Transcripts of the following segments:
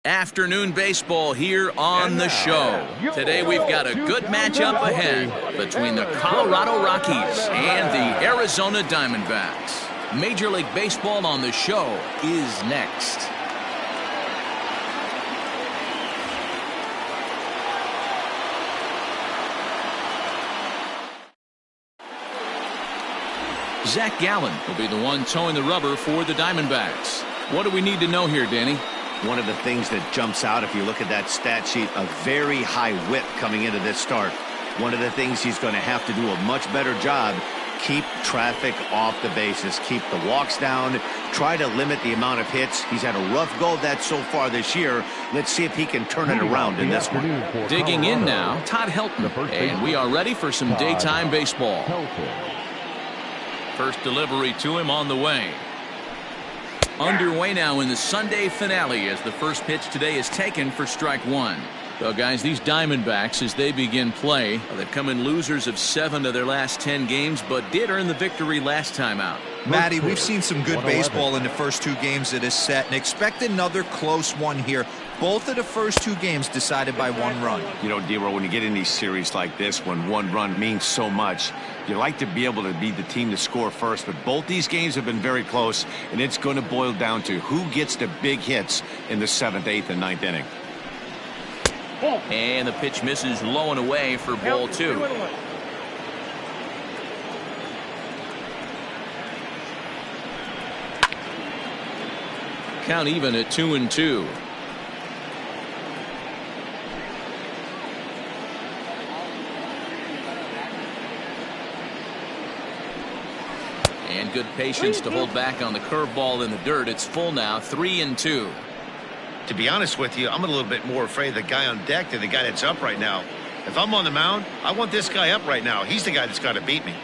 Afternoon baseball here on the show. Today we've got a good matchup ahead between the Colorado Rockies and the Arizona Diamondbacks. Major League Baseball on the show is next. Zach Gallen will be the one towing the rubber for the Diamondbacks. What do we need to know here, Danny? One of the things that jumps out if you look at that stat sheet, a very high whip coming into this start. One of the things he's going to have to do a much better job, keep traffic off the bases, keep the walks down, try to limit the amount of hits. He's had a rough go of that so far this year. Let's see if he can turn it around in this one. Digging in now, Todd Helton, and we are ready for some daytime baseball. First delivery to him on the way. Underway now in the Sunday finale as the first pitch today is taken for strike one. So guys, these Diamondbacks, as they begin play, they've come in losers of 7 of their last 10 games, but did earn the victory last time out. Matty, we've seen some good baseball in the first 2 games of this set, and expect another close one here. Both of the first 2 games decided by 1 run. You know, D-Roll, when you get in these series like this, when 1 run means so much, you like to be able to be the team to score first. But both these games have been very close, and it's going to boil down to who gets the big hits in the 7th, 8th, and 9th inning. And the pitch misses low and away for ball 2. Count even at 2-2. And good patience to hold back on the curveball in the dirt. It's full now, 3-2. To be honest with you, I'm a little bit more afraid of the guy on deck than the guy that's up right now. If I'm on the mound, I want this guy up right now. He's the guy that's got to beat me.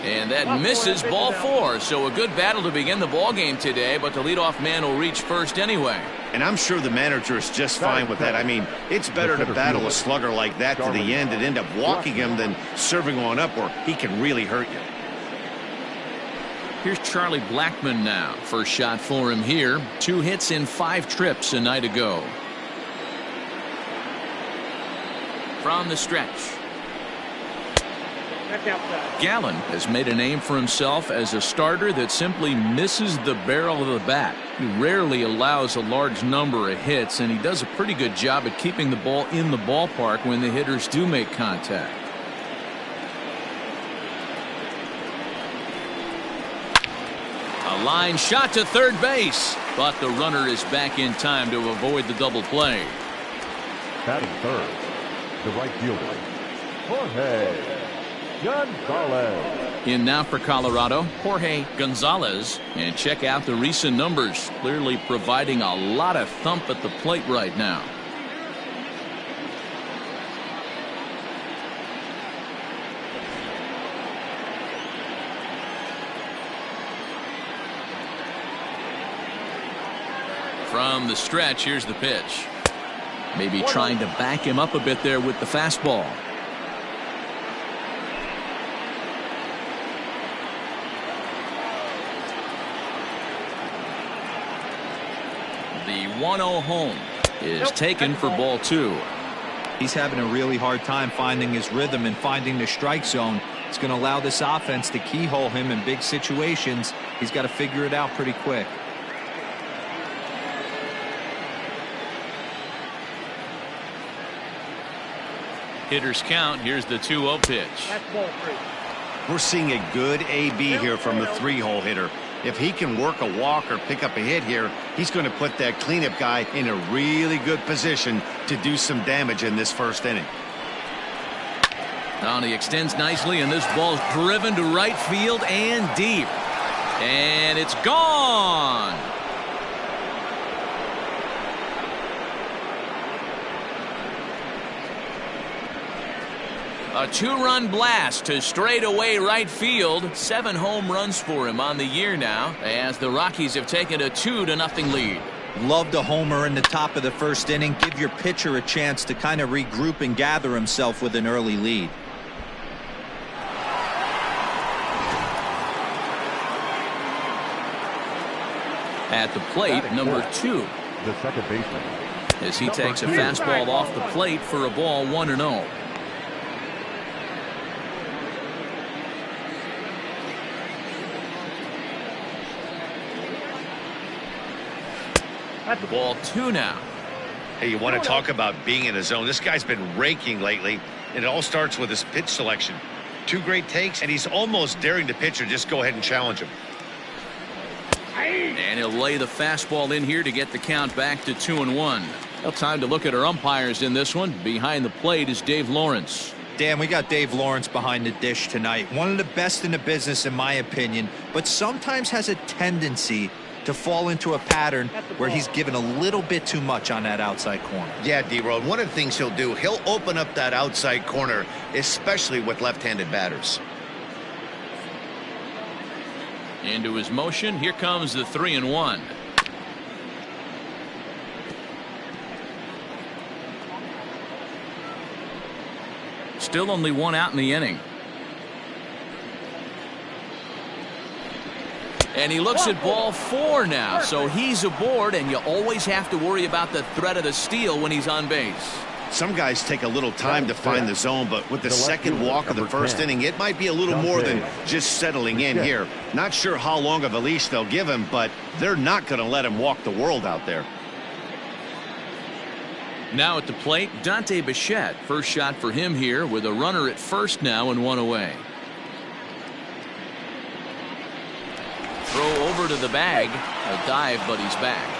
And that misses ball 4. So a good battle to begin the ball game today, but the leadoff man will reach first anyway. And I'm sure the manager is just fine with that. I mean, it's better to battle a slugger like that to the end and end up walking him than serving one up where he can really hurt you. Here's Charlie Blackmon now. First shot for him here. 2 hits in 5 trips a night ago. From the stretch. Gallen has made a name for himself as a starter that simply misses the barrel of the bat. He rarely allows a large number of hits, and he does a pretty good job at keeping the ball in the ballpark when the hitters do make contact. A line shot to third base, but the runner is back in time to avoid the double play. Batting third, the right fielder, Jorge Gonzalez. In now for Colorado, Jorge Gonzalez. And check out the recent numbers, clearly providing a lot of thump at the plate right now. From the stretch, here's the pitch. Maybe trying to back him up a bit there with the fastball. The 1-0 home is taken for ball 2. He's having a really hard time finding his rhythm and finding the strike zone. It's going to allow this offense to keyhole him in big situations. He's got to figure it out pretty quick. Hitters count. Here's the 2-0 pitch. We're seeing a good AB here from the 3-hole hitter. If he can work a walk or pick up a hit here, he's going to put that cleanup guy in a really good position to do some damage in this first inning. Now he extends nicely, and this ball's driven to right field and deep. And it's gone. A 2-run blast to straightaway right field. 7 home runs for him on the year now, as the Rockies have taken a 2-0 lead. Loved a homer in the top of the first inning. Give your pitcher a chance to kind of regroup and gather himself with an early lead. At the plate, number 2. the second baseman. As he takes a fastball off the plate for a ball, 1-0. Ball 2 now. Hey, you want to talk about being in the zone? This guy's been raking lately, and it all starts with his pitch selection. 2 great takes, and he's almost daring the pitcher just go ahead and challenge him. And he'll lay the fastball in here to get the count back to 2-1. Well, time to look at our umpires in this one. Behind the plate is Dave Lawrence. Dan, we got Dave Lawrence behind the dish tonight. One of the best in the business, in my opinion, but sometimes has a tendency to fall into a pattern where he's given a little bit too much on that outside corner. Yeah, D-Road, one of the things he'll do, he'll open up that outside corner, especially with left-handed batters. Into his motion. Here comes the 3-1. Still only 1 out in the inning. And he looks at ball 4 now, so he's aboard, and you always have to worry about the threat of the steal when he's on base. Some guys take a little time to find the zone, but with the second walk of the first inning, it might be a little more than just settling in here. Not sure how long of a leash they'll give him, but they're not going to let him walk the world out there. Now at the plate, Dante Bichette. First shot for him here with a runner at first now and 1 away. Throw over to the bag. A dive, but he's back.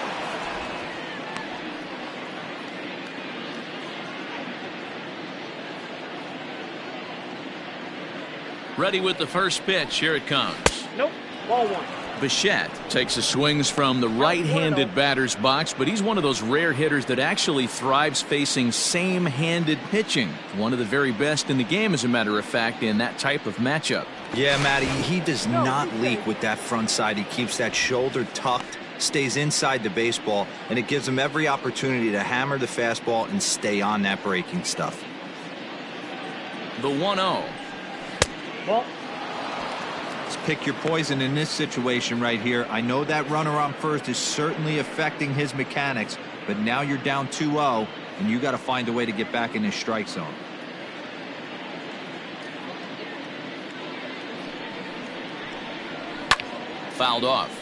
Ready with the first pitch. Here it comes. Nope. Ball 1. Bichette takes the swings from the right-handed batter's box, but he's one of those rare hitters that actually thrives facing same-handed pitching. One of the very best in the game, as a matter of fact, in that type of matchup. Yeah, Matty, he does not leak with that front side. He keeps that shoulder tucked, stays inside the baseball, and it gives him every opportunity to hammer the fastball and stay on that breaking stuff. The 1-0. Ball. Let's pick your poison in this situation right here. I know that runner on first is certainly affecting his mechanics, but now you're down 2-0, and you got to find a way to get back in this strike zone. Fouled off.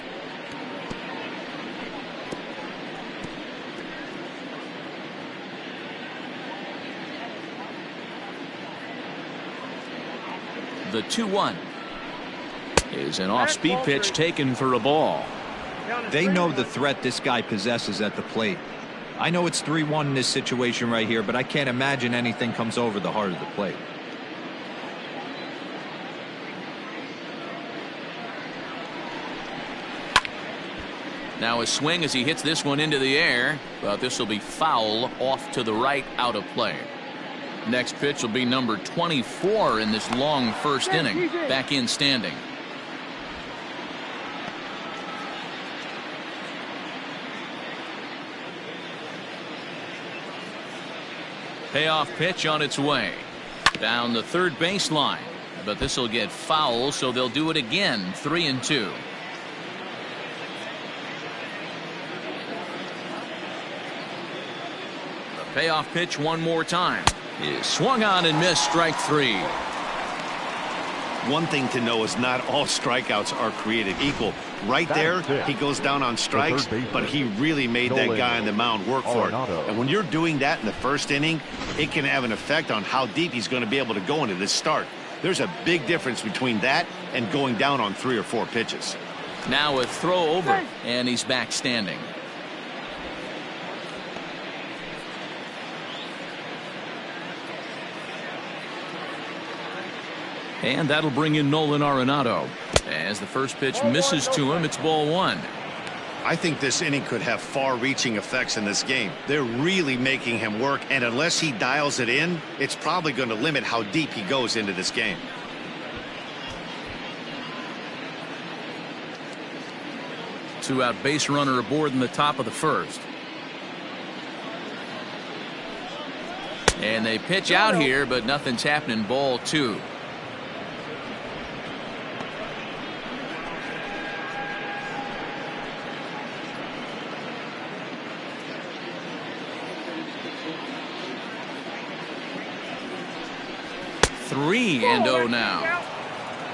The 2-1 is an off-speed pitch taken for a ball. They know the threat this guy possesses at the plate. I know it's 3-1 in this situation right here, but I can't imagine anything comes over the heart of the plate. Now a swing as he hits this one into the air, but this will be foul off to the right, out of play. Next pitch will be number 24 in this long first inning. Back in standing. Payoff pitch on its way. Down the third baseline. But this will get foul, so they'll do it again. 3-2. Payoff pitch one more time. Is swung on and missed. Strike 3. One thing to know is not all strikeouts are created equal. Right there, he goes down on strikes, but he really made that guy on the mound work for it. And when you're doing that in the first inning, it can have an effect on how deep he's going to be able to go into this start. There's a big difference between that and going down on 3 or 4 pitches. Now a throw over, and he's back standing. And that'll bring in Nolan Arenado. As the first pitch misses to him, it's ball 1. I think this inning could have far-reaching effects in this game. They're really making him work, and unless he dials it in, it's probably going to limit how deep he goes into this game. Two-out base runner aboard in the top of the first. And they pitch out here, but nothing's happening. Ball 2. 3-0 now.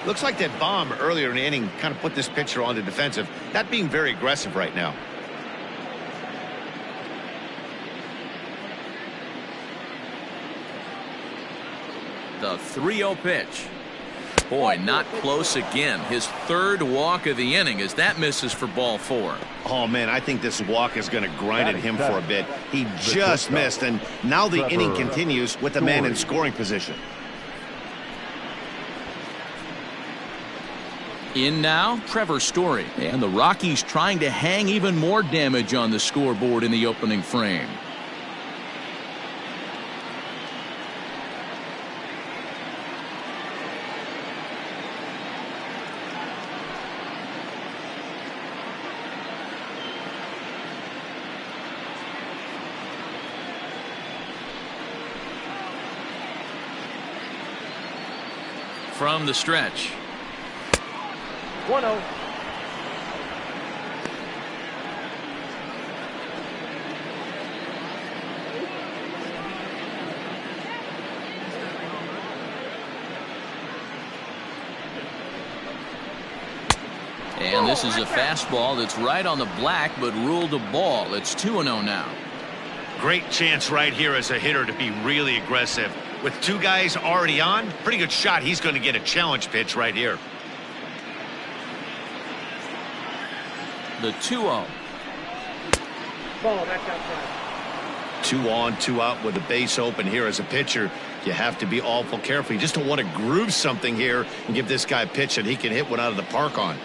Looks like that bomb earlier in the inning kind of put this pitcher on the defensive. Not being very aggressive right now. The 3-0 pitch. Boy, not close again. His third walk of the inning as that misses for ball 4. Oh, man, I think this walk is going to grind at him for a bit. He just missed, and now the inning continues with the man in scoring position. In now, Trevor Story. And the Rockies trying to hang even more damage on the scoreboard in the opening frame. From the stretch. 1-0. And this is a fastball that's right on the black but ruled a ball. It's 2-0 now. Great chance right here as a hitter to be really aggressive. With two guys already on, pretty good shot. He's going to get a challenge pitch right here. The 2-0. Ball, that's outside. 2 on, 2 out with the base open here as a pitcher. You have to be awful careful. You just don't want to groove something here and give this guy a pitch that he can hit one out of the park on.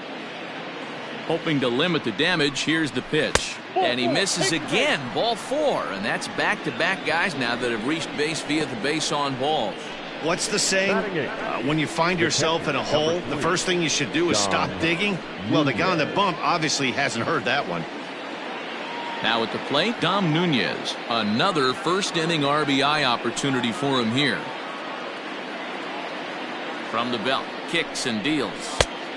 Hoping to limit the damage. Here's the pitch. And he misses again. Ball 4. And that's back-to-back guys now that have reached base via the base on balls. What's the saying? When you find yourself in a hole, the first thing you should do is stop digging. Well, the guy on the bump obviously hasn't heard that one. Now at the plate, Dom Nunez. Another first-inning RBI opportunity for him here. From the belt, kicks and deals.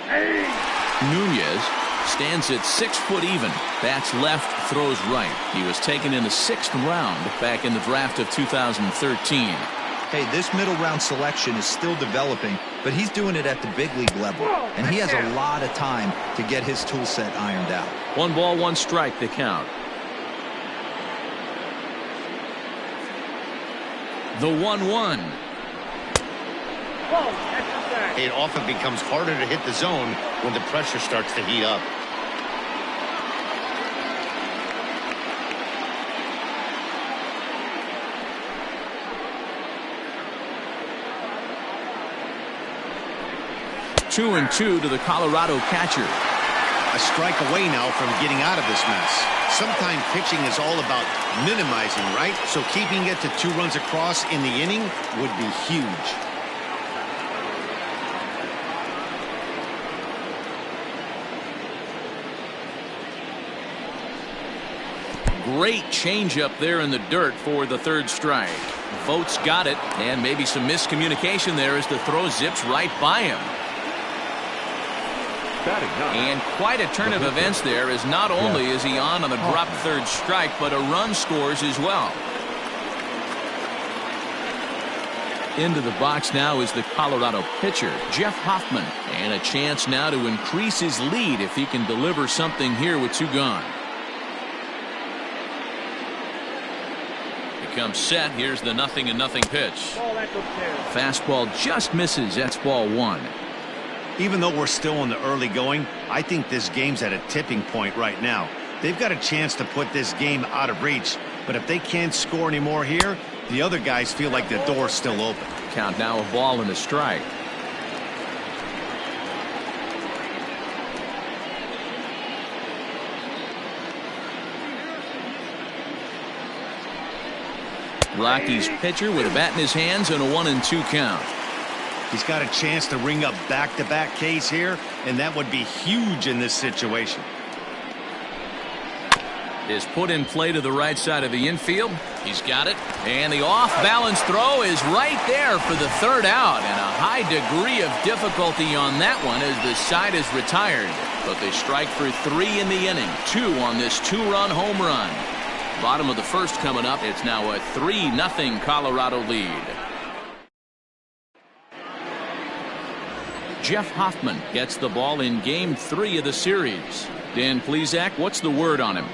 Nunez stands at 6 foot even. Bats left, throws right. He was taken in the 6th round back in the draft of 2013. Hey, this middle round selection is still developing, but he's doing it at the big league level, and he has a lot of time to get his tool set ironed out. 1 ball, 1 strike, the count. The 1-1. Ball, that's outside. It often becomes harder to hit the zone when the pressure starts to heat up. Two and two to the Colorado catcher. A strike away now from getting out of this mess. Sometimes pitching is all about minimizing, right? So keeping it to 2 runs across in the inning would be huge. Great changeup there in the dirt for the 3rd strike. Vogt's got it, and maybe some miscommunication there as the throw zips right by him. And quite a turn of events there, as not only is he on the dropped 3rd strike, but a run scores as well. Into the box now is the Colorado pitcher, Jeff Hoffman. And a chance now to increase his lead if he can deliver something here with 2 gone. He comes set. Here's the 0-0 pitch. Ball, that's upstairs. Fastball just misses. That's ball 1. Even though we're still in the early going, I think this game's at a tipping point right now. They've got a chance to put this game out of reach, but if they can't score any more here, the other guys feel like the door's still open. Count now, a ball and a strike. Rockies pitcher with a bat in his hands and a 1-2 count. He's got a chance to ring up back-to-back Ks here, and that would be huge in this situation. Is put in play to the right side of the infield. He's got it. And the off-balance throw is right there for the 3rd out. And a high degree of difficulty on that one as the side is retired. But they strike for 3 in the inning. 2 on this 2-run home run. Bottom of the 1st coming up. It's now a 3-0 Colorado lead. Jeff Hoffman gets the ball in Game 3 of the series. Dan Plesac, what's the word on him?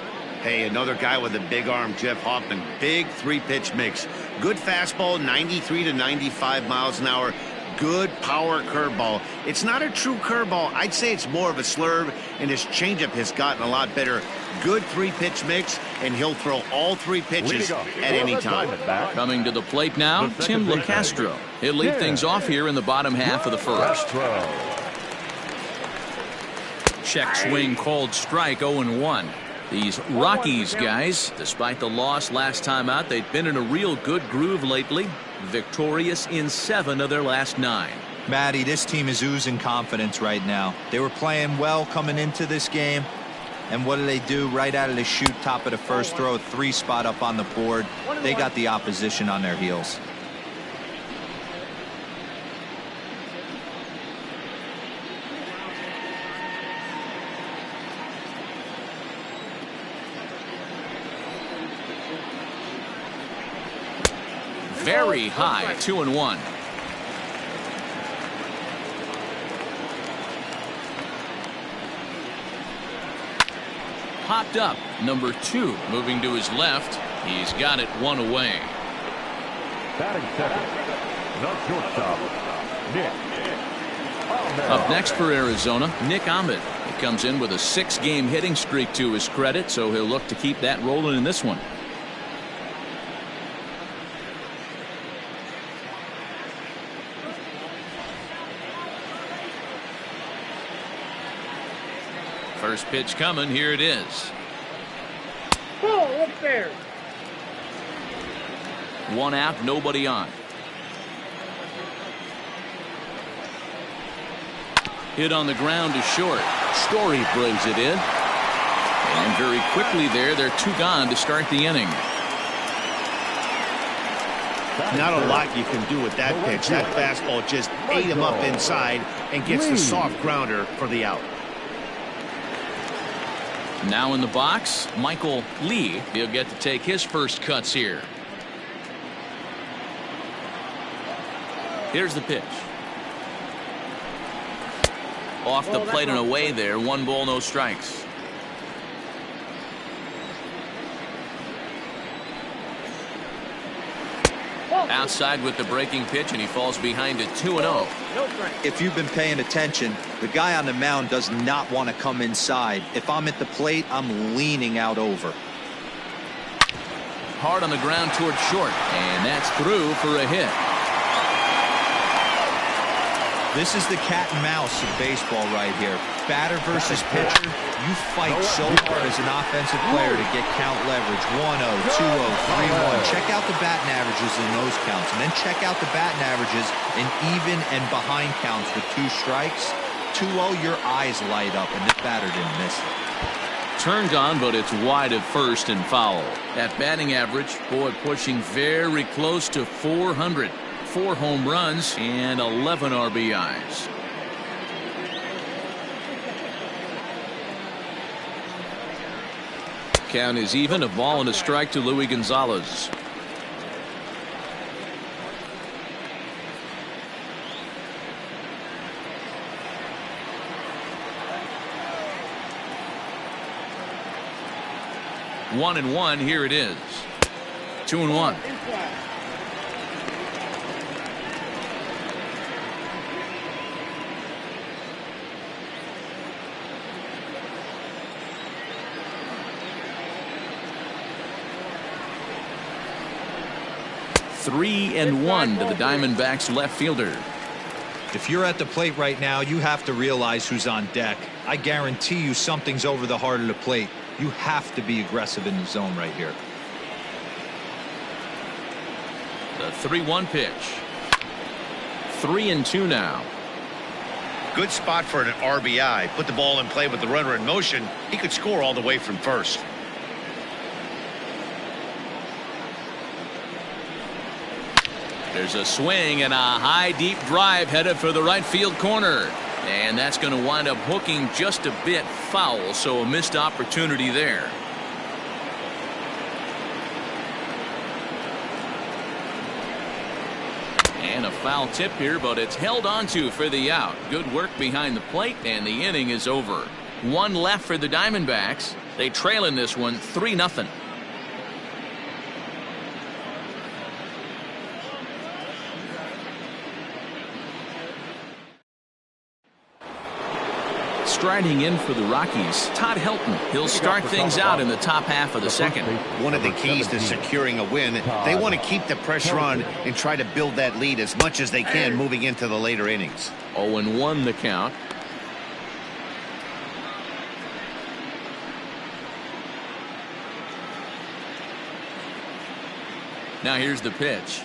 Hey, another guy with a big arm, Jeff Hoffman. Big three-pitch mix. Good fastball, 93 to 95 miles an hour. Good power curveball. It's not a true curveball. I'd say it's more of a slurve, and his changeup has gotten a lot better. Good three-pitch mix, and he'll throw all three pitches at any time. Coming to the plate now, Tim LeCastro. He'll lead things off here in the bottom half of the first. Check swing called strike, 0-1. These Rockies guys, despite the loss last time out, they've been in a real good groove lately. Victorious in 7 of their last 9. Matty, this team is oozing confidence right now. They were playing well coming into this game. And what do? Right out of the chute, top of the first, throw a 3 spot up on the board. They got the opposition on their heels. Very high, 2-1. Popped up, number 2, moving to his left. He's got it 1 away. Batting second, the shortstop, Nick. Up next for Arizona, Nick Ahmed. He comes in with a 6-game hitting streak to his credit, so he'll look to keep that rolling in this one. First pitch coming. Here it is. Ball up there. 1 out, nobody on. Hit on the ground to short. Story brings it in. And very quickly they're 2 gone to start the inning. Not a lot you can do with that pitch. That fastball just ate him up inside and gets the soft grounder for the out. Now in the box, Michael Lee. He'll get to take his first cuts here. Here's the pitch. Off the plate and away there. 1 ball, no strikes. Outside with the breaking pitch, and he falls behind it 2-0. If you've been paying attention, the guy on the mound does not want to come inside. If I'm at the plate, I'm leaning out over. Hard on the ground toward short, and that's through for a hit. This is the cat and mouse of baseball right here. Batter versus pitcher. You fight so hard as an offensive player to get count leverage. 1-0, 2-0, 3-1. Check out the batting averages in those counts, and then check out the batting averages in even and behind counts with 2 strikes. 2-0, your eyes light up, and this batter didn't miss it. Turned on, but it's wide at first and foul. That batting average, boy, pushing very close to 400. 4 home runs and 11 RBIs. Count is even. A ball and a strike to Luis Gonzalez. One and one. Here it is. 2-1. 3-1 to the Diamondbacks left fielder. If you're at the plate right now, you have to realize who's on deck. I guarantee you something's over the heart of the plate. You have to be aggressive in the zone right here. The 3-1 pitch. 3-2 now. Good spot for an RBI. Put the ball in play with the runner in motion. He could score all the way from first. There's a swing and a high deep drive headed for the right field corner. And that's going to wind up hooking just a bit foul, so a missed opportunity there. And a a foul tip here, but it's held onto for the out. Good work behind the plate, and the inning is over. One left for the Diamondbacks. They trail in this one 3-0. Striding in for the Rockies, Todd Helton. He'll start things out in the top half of the second. One of the keys to securing a win, they want to keep the pressure on and try to build that lead as much as they can moving into the later innings. 0-1 the count. Now here's the pitch.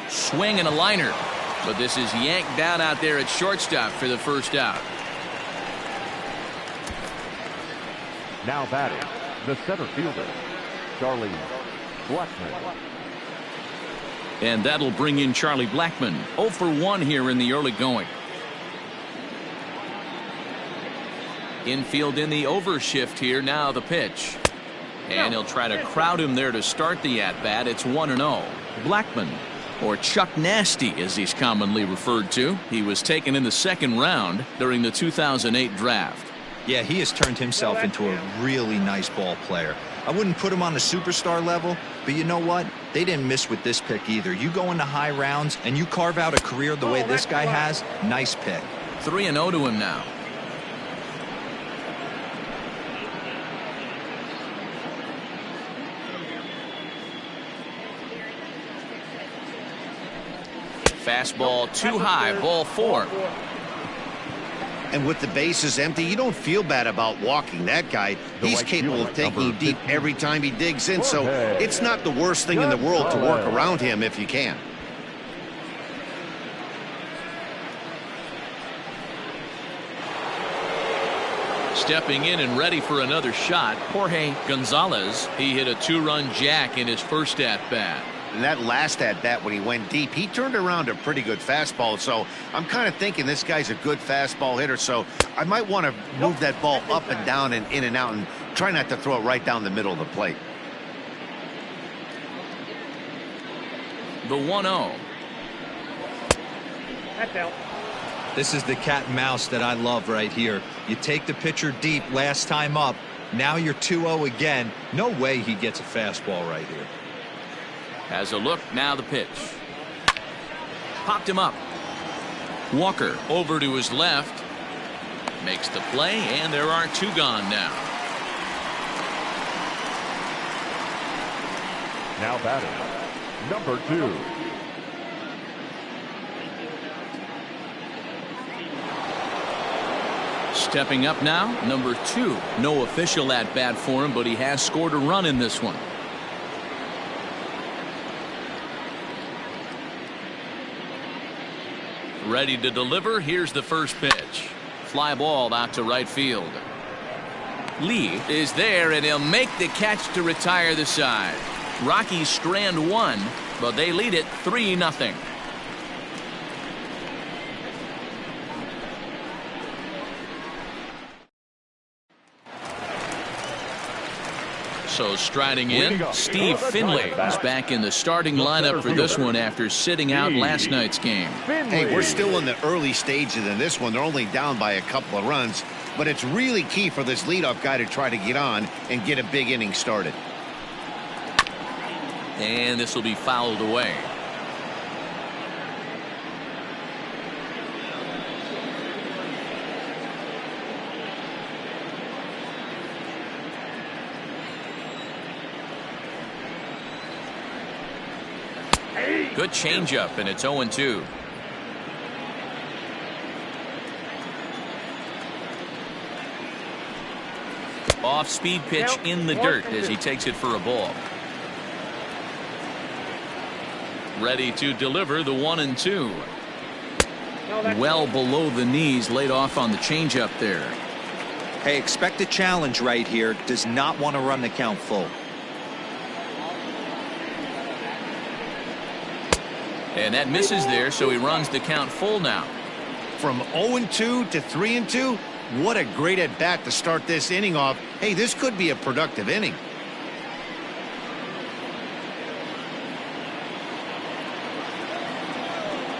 Swing and a liner, but this is yanked down out there at shortstop for the first out. Now batting, the center fielder, Charlie Blackmon. And that'll bring in Charlie Blackmon. 0 for 1 here in the early going. Infield in the overshift here. Now the pitch. And he'll try to crowd him there to start the at-bat. It's 1-0. Blackmon, or Chuck Nasty as he's commonly referred to. He was taken in the second round during the 2008 draft. Yeah, he has turned himself into a really nice ball player. I wouldn't put him on the superstar level, but you know what? They didn't miss with this pick either. You go into high rounds and you carve out a career the way this guy has, nice pick. 3-0 to him now. Fastball too high, ball 4. And with the bases empty, you don't feel bad about walking that guy. He's capable of taking you deep every time he digs in, so it's not the worst thing in the world to work around him if you can. Stepping in and ready for another shot, Jorge Gonzalez. He hit a 2-run jack in his first at-bat. And that last at-bat when he went deep, he turned around a pretty good fastball. So I'm kind of thinking this guy's a good fastball hitter. So I might want to move that ball up and down and in and out and try not to throw it right down the middle of the plate. The 1-0. That's out. This is the cat and mouse that I love right here. You take the pitcher deep last time up. Now you're 2-0 again. No way he gets a fastball right here. Has a look, now the pitch. Popped him up. Walker over to his left. Makes the play, and there are 2 gone now. Now batting, number 2. Stepping up now, number 2. No official at-bat for him, but he has scored a run in this one. Ready to deliver. Here's the first pitch. Fly ball out to right field. Lee is there, and he'll make the catch to retire the side. Rockies strand 1, but they lead it 3-0. So striding in, Steve Finley is back in the starting lineup for this one after sitting out last night's game. Hey, we're still in the early stages in this one. They're only down by a couple of runs, but it's really key for this leadoff guy to try to get on and get a big inning started. And this will be fouled away. Good changeup, and it's 0-2. Off-speed pitch in the dirt as he takes it for a ball. Ready to deliver the 1-2. Well below the knees, laid off on the changeup there. Hey, expect a challenge right here. Does not want to run the count full. And that misses there, so he runs the count full now. From 0-2 to 3-2, what a great at-bat to start this inning off. Hey, this could be a productive inning.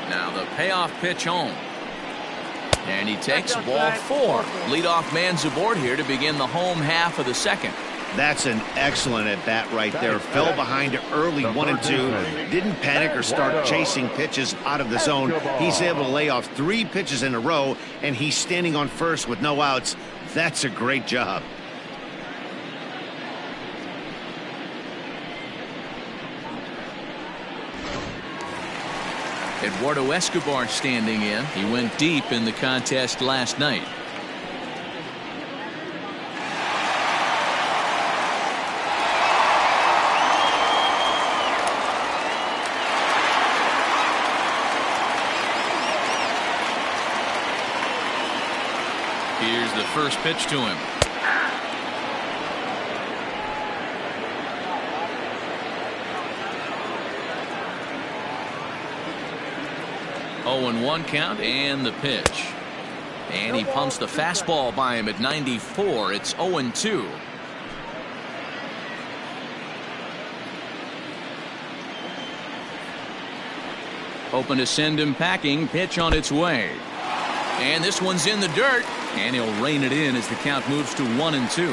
Now the payoff pitch home. And he takes ball 4. Leadoff man's aboard here to begin the home half of the second. That's an excellent at-bat right there. Fell behind early 1-2. Didn't panic or start chasing pitches out of the zone. He's able to lay off 3 pitches in a row, and he's standing on first with no outs. That's a great job. Eduardo Escobar standing in. He went deep in the contest last night. Here's the first pitch to him. Oh, and 1 count and the pitch. And he pumps the fastball by him at 94. It's 0-2. Open to send him packing. Pitch on its way. And this one's in the dirt. And he'll rein it in as the count moves to 1-2.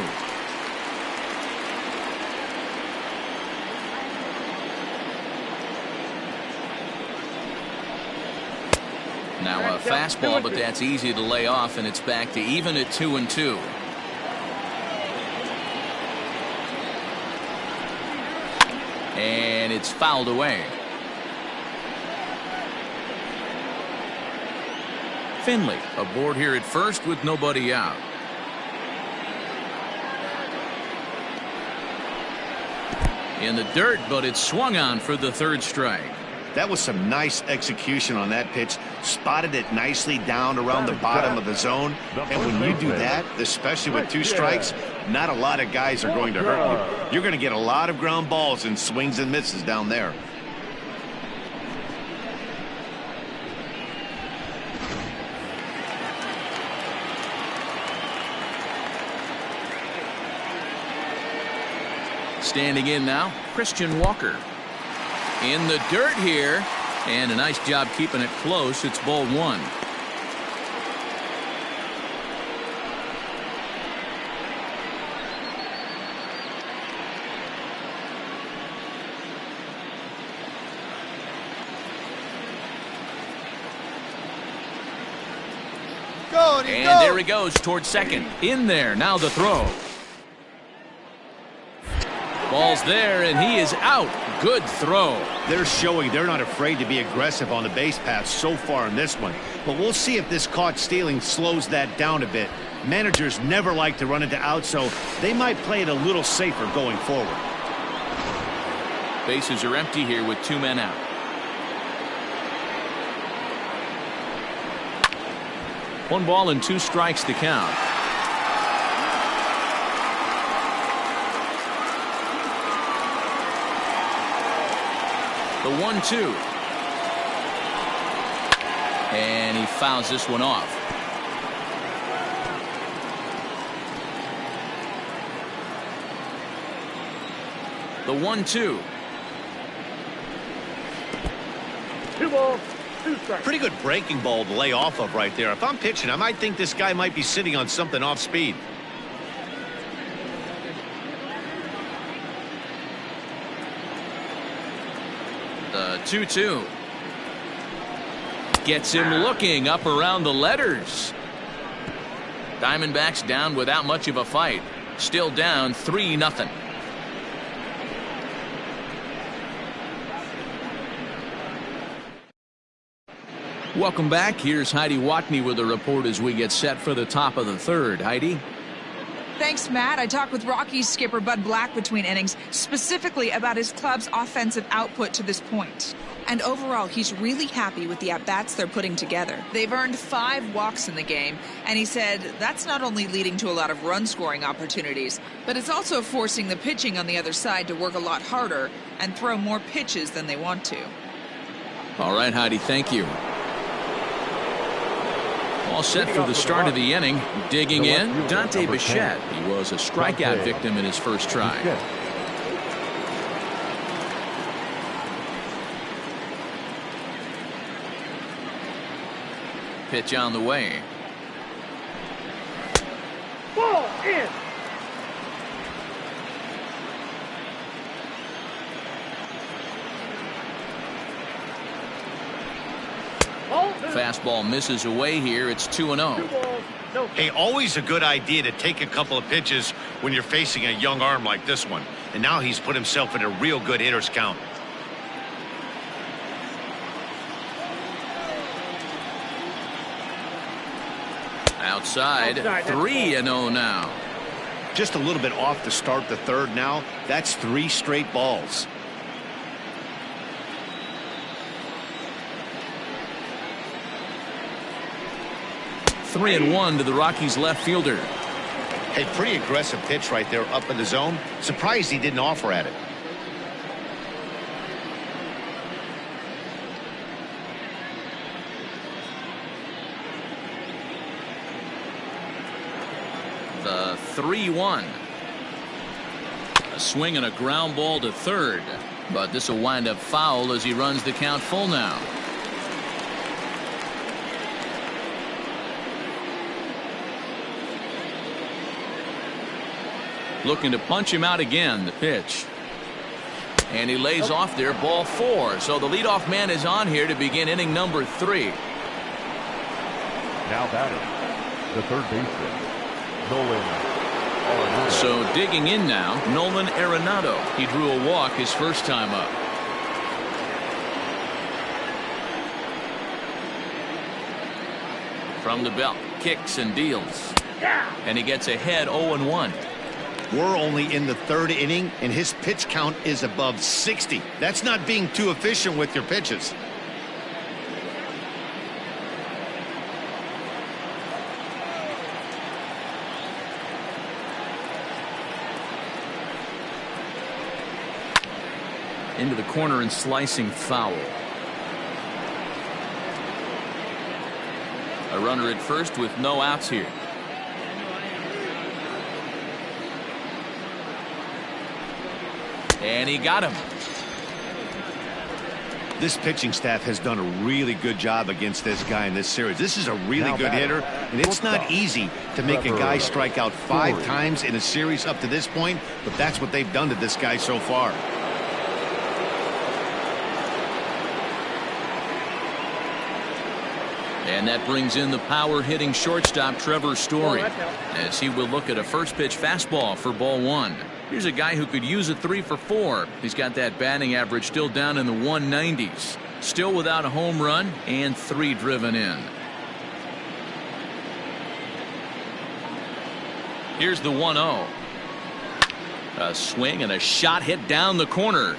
Now a fastball, but that's easy to lay off, and it's back to even at 2-2. And it's fouled away. Finley aboard here at first with nobody out. In the dirt, but it's swung on for the 3rd strike. That was some nice execution on that pitch. Spotted it nicely down around the bottom of the zone. And when you do that, especially with 2 strikes, not a lot of guys are going to hurt you. You're going to get a lot of ground balls and swings and misses down there. Standing in now, Christian Walker. In the dirt here, and a nice job keeping it close. It's ball 1. And there he goes towards second. In there, now the throw. Ball's there, and he is out. Good throw. They're showing they're not afraid to be aggressive on the base path so far in this one. But we'll see if this caught stealing slows that down a bit. Managers never like to run into outs, so they might play it a little safer going forward. Bases are empty here with 2 men out. One ball and 2 strikes to count. The 1-2. And he fouls this one off. The 1-2. 2 balls, 2 strikes. Pretty good breaking ball to lay off of right there. If I'm pitching, I might think this guy might be sitting on something off speed. The 2-2. Gets him looking up around the letters. Diamondbacks down without much of a fight. Still down 3-0. Welcome back. Here's Heidi Watney with a report as we get set for the top of the 3rd. Heidi? Thanks, Matt. I talked with Rockies skipper Bud Black between innings, specifically about his club's offensive output to this point. And overall, he's really happy with the at-bats they're putting together. They've earned 5 walks in the game, and he said that's not only leading to a lot of run-scoring opportunities, but it's also forcing the pitching on the other side to work a lot harder and throw more pitches than they want to. All right, Heidi, thank you. All set for the start of the inning. Digging in, Dante Bichette. He was a strikeout victim in his first try. Pitch on the way. Ball in. Fastball misses away here. It's 2-0. Hey, always a good idea to take a couple of pitches when you're facing a young arm like this one. And now he's put himself in a real good hitter's count. Outside 3-0 now. Just a little bit off to start the third now. That's 3 straight balls. Three and 1 to the Rockies left fielder. Hey, pretty aggressive pitch right there up in the zone. Surprised he didn't offer at it. The 3-1. A swing and a ground ball to third. But this will wind up foul as he runs the count full now. Looking to punch him out again. The pitch. And he lays off there. Ball 4. So the leadoff man is on here to begin inning number 3. Now batting, the third baseman, Nolan Arenado. So digging in now, Nolan Arenado. He drew a walk his first time up. From the belt, kicks and deals. And he gets ahead 0-1. We're only in the third inning, and his pitch count is above 60. That's not being too efficient with your pitches. Into the corner and slicing foul. A runner at first with no outs here. And he got him. This pitching staff has done a really good job against this guy in this series. This is a really good hitter, and it's not easy to make a guy strike out 5 times in a series up to this point, but that's what they've done to this guy so far. And that brings in the power hitting shortstop Trevor Story as he will look at a first pitch fastball for ball 1. Here's a guy who could use a 3 for 4. He's got that batting average still down in the 190s. Still without a home run and 3 driven in. Here's the 1-0. A swing and a shot hit down the corner.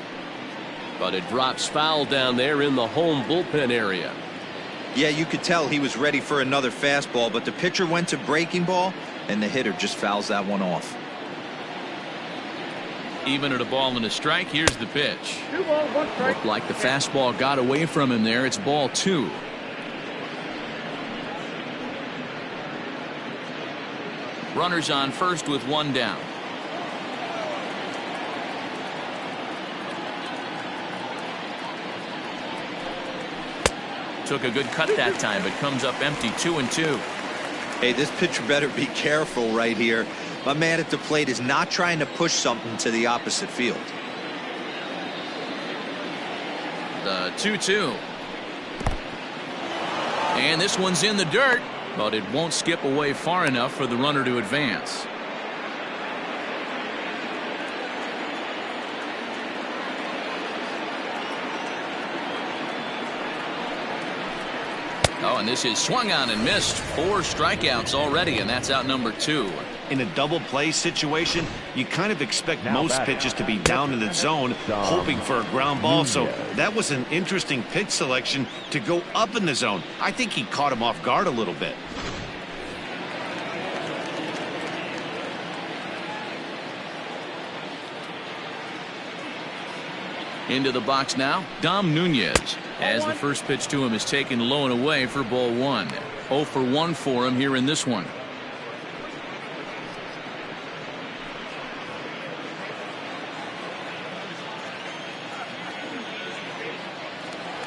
But it drops foul down there in the home bullpen area. Yeah, you could tell he was ready for another fastball, but the pitcher went to breaking ball, and the hitter just fouls that one off. Even at a ball and a strike, here's the pitch. 2 balls, 1 strike. Looked like the fastball got away from him there. It's ball 2. Runners on first with 1 down. Took a good cut that time, but comes up empty. 2-2. Hey, this pitcher better be careful right here. My man at the plate is not trying to push something to the opposite field. The 2-2. And this one's in the dirt, but it won't skip away far enough for the runner to advance. Oh, and this is swung on and missed. 4 strikeouts already, and that's out number 2. In a double play situation, you kind of expect most pitches to be down in the zone, hoping for a ground ball. So that was an interesting pitch selection to go up in the zone. I think he caught him off guard a little bit. Into the box now, Dom Nunez. As the first pitch to him is taken low and away for ball 1. 0 for 1 for him here in this one.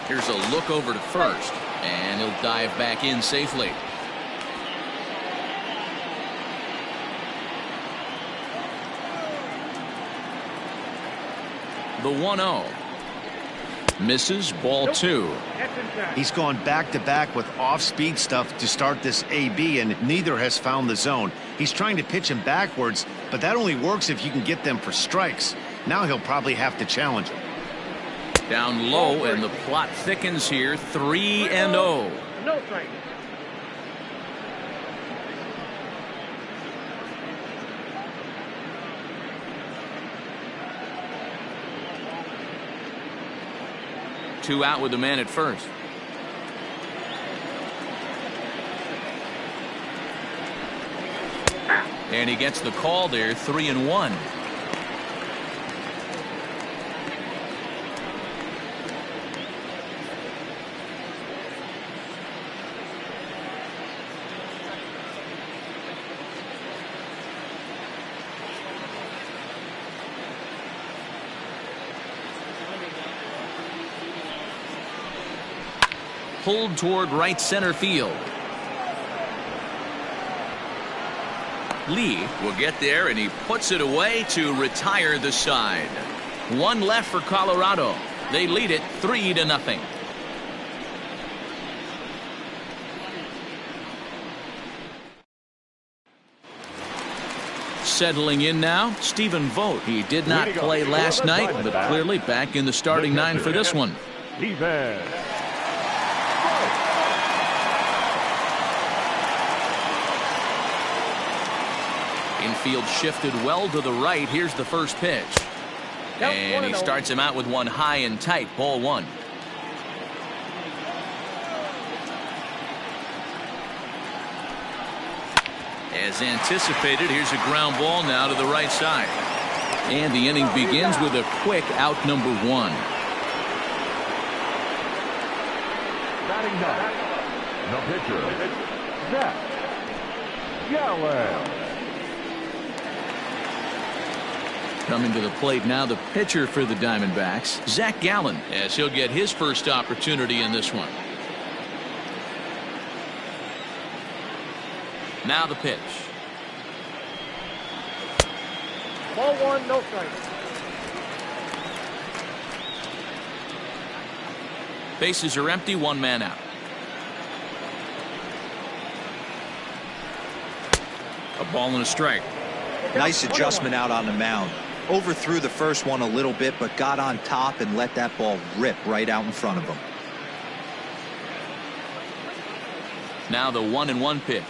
Here's a look over to first, and he'll dive back in safely. The 1-0. Misses, ball 2. He's gone back-to-back with off-speed stuff to start this AB, and neither has found the zone. He's trying to pitch him backwards, but that only works if you can get them for strikes. Now he'll probably have to challenge him. Down low, and the plot thickens here. 3-0. No strike. Two out with the man at first. And he gets the call there. 3-1. Pulled toward right center field. Lee will get there, and he puts it away to retire the side. One left for Colorado. They lead it 3-0. Settling in now, Stephen Vogt. He did not play last night, but clearly back in the starting 9 for this one. Defense. Infield shifted well to the right. Here's the first pitch. And he starts him out with one high and tight. Ball 1. As anticipated, here's a ground ball now to the right side. And the inning begins with a quick out number 1. Batting ninth, the pitcher, Zach Gallen. Coming to the plate now, the pitcher for the Diamondbacks, Zach Gallen, as he'll get his first opportunity in this one. Now the pitch. Ball 1, no strike. Bases are empty, one man out. A ball and a strike. Nice adjustment out on the mound. Overthrew the first one a little bit, but got on top and let that ball rip right out in front of him. Now the 1-1 pitch.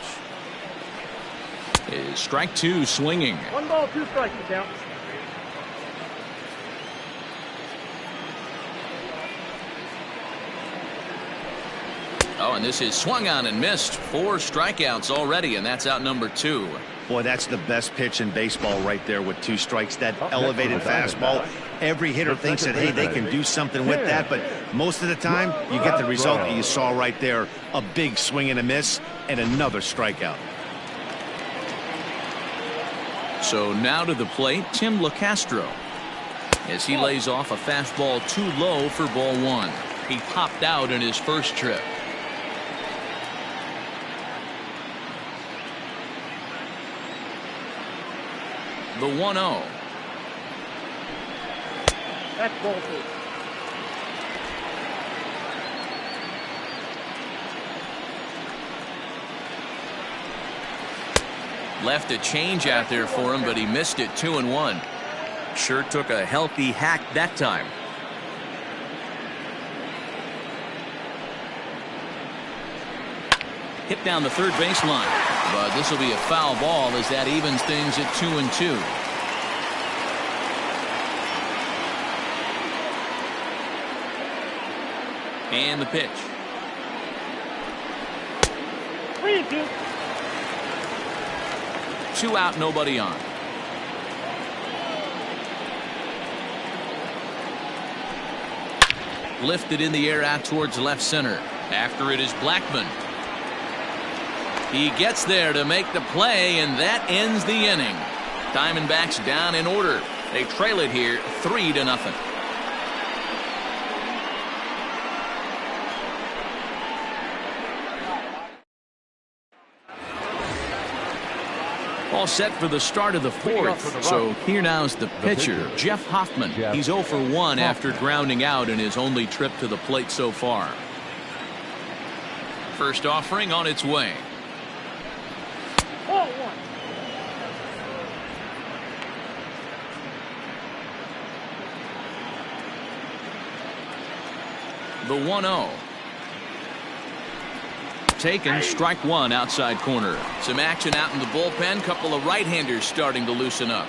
Is strike 2 swinging. 1 ball, 2 strikes to count. Oh, and this is swung on and missed. 4 strikeouts already, and that's out number 2. Boy, that's the best pitch in baseball right there with 2 strikes. That elevated fastball. Every hitter thinks that, hey, they can do something with that, but most of the time you get the result that you saw right there. A big swing and a miss and another strikeout. So now to the plate, Tim LeCastro, as he lays off a fastball too low for ball 1. He popped out in his first trip. The 1-0. That's ball 2. Left a change out there for him, but he missed it. 2-1. Sure took a healthy hack that time. Hit down the third baseline, but this will be a foul ball as that evens things at 2-2. And the pitch. 3-2. 2 out, nobody on. Lifted in the air out towards left center. After it is Blackmon. He gets there to make the play, and that ends the inning. Diamondbacks down in order. They trail it here 3-0. All set for the start of the fourth. So here now's the pitcher, Jeff Hoffman. He's 0 for 1 after grounding out in his only trip to the plate so far. First offering on its way. Ball one. The 1-0. Taken, strike one, outside corner. Some action out in the bullpen. Couple of right-handers starting to loosen up.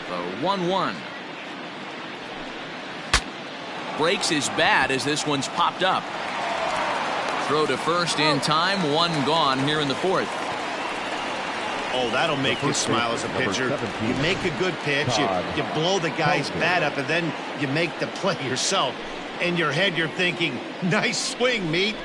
The 1-1. Breaks his bat as this one's popped up. Throw to first in time. One gone here in the fourth. Oh, that'll make you smile as a pitcher. You make a good pitch, you blow the guy's bat up, and then you make the play yourself. In your head, you're thinking, nice swing, meat.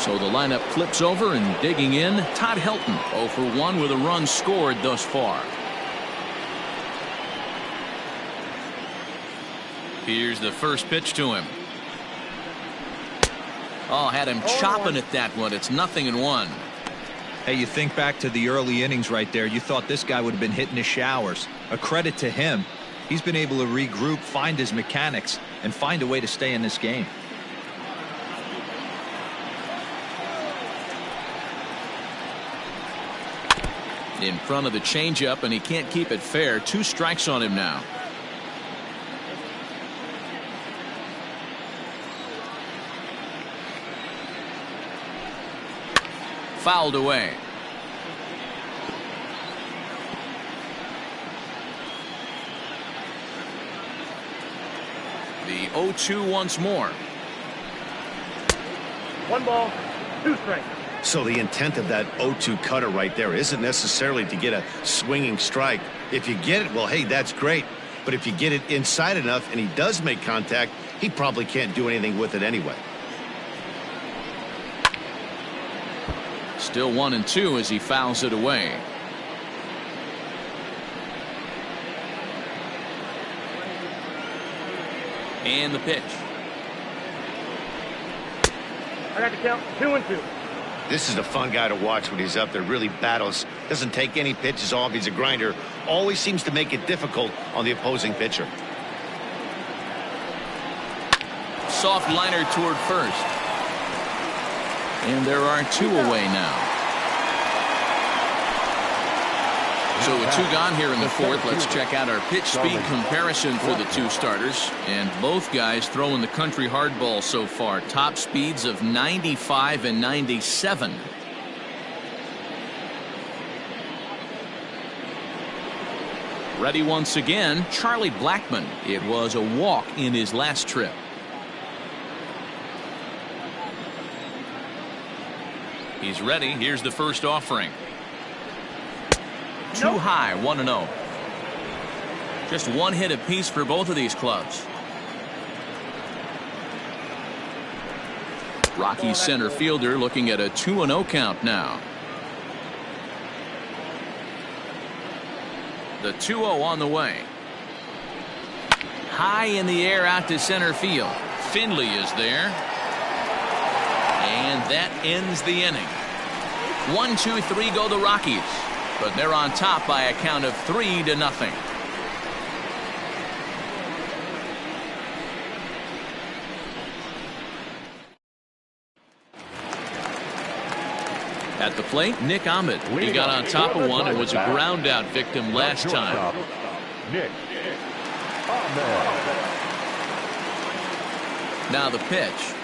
So the lineup flips over, and digging in, Todd Helton, 0 for 1 with a run scored thus far. Here's the first pitch to him. Oh, had him chopping at that one. It's 0-1. Hey, you think back to the early innings right there. You thought this guy would have been hitting his showers. A credit to him. He's been able to regroup, find his mechanics, and find a way to stay in this game. In front of the changeup, and he can't keep it fair. 2 strikes on him now. Fouled away. The 0-2 once more. 1 ball, 2 strikes. So the intent of that 0-2 cutter right there isn't necessarily to get a swinging strike. If you get it, well, hey, that's great. But if you get it inside enough and he does make contact, he probably can't do anything with it anyway. Still 1-2 as he fouls it away. And the pitch. I got to count 2-2. This is a fun guy to watch when he's up there. Really battles. Doesn't take any pitches off. He's a grinder. Always seems to make it difficult on the opposing pitcher. Soft liner toward first. And there are 2 away now. So with 2 gone here in the fourth, let's check out our pitch speed comparison for the 2 starters. And both guys throwing the country hardball so far. Top speeds of 95 and 97. Ready once again, Charlie Blackmon. It was a walk in his last trip. He's ready. Here's the first offering. Too high, 1-0. Just 1 hit apiece for both of these clubs. Rockies center fielder looking at a 2-0 count now. The 2-0 on the way. High in the air out to center field. Finley is there. And that ends the inning. 1, 2, 3 go the Rockies. But they're on top by a count of 3-0. At the plate, Nick Ahmed. He got on top of one and was a ground out victim last time. Nick Ahmed. Now the pitch.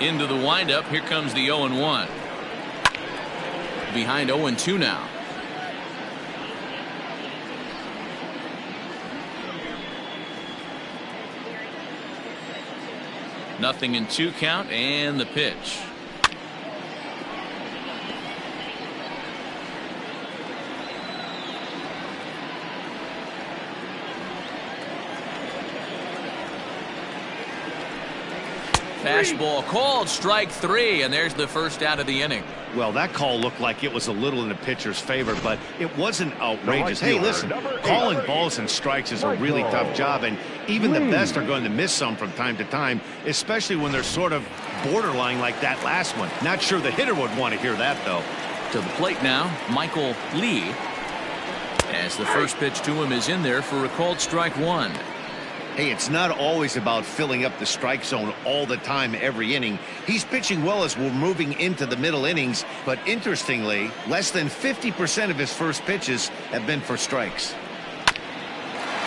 Into the windup. Here comes the 0-1. Behind 0-2 now. Nothing in 2 count, and the pitch. Fastball called, strike 3, and there's the first out of the inning. Well, that call looked like it was a little in the pitcher's favor, but it wasn't outrageous. Hey, listen, calling balls and strikes is a really tough job, and even the best are going to miss some from time to time, especially when they're sort of borderline like that last one. Not sure the hitter would want to hear that, though. To the plate now, Michael Lee, as the first pitch to him is in there for a called strike 1. Hey, it's not always about filling up the strike zone all the time every inning. He's pitching well as we're moving into the middle innings, but interestingly, less than 50% of his first pitches have been for strikes.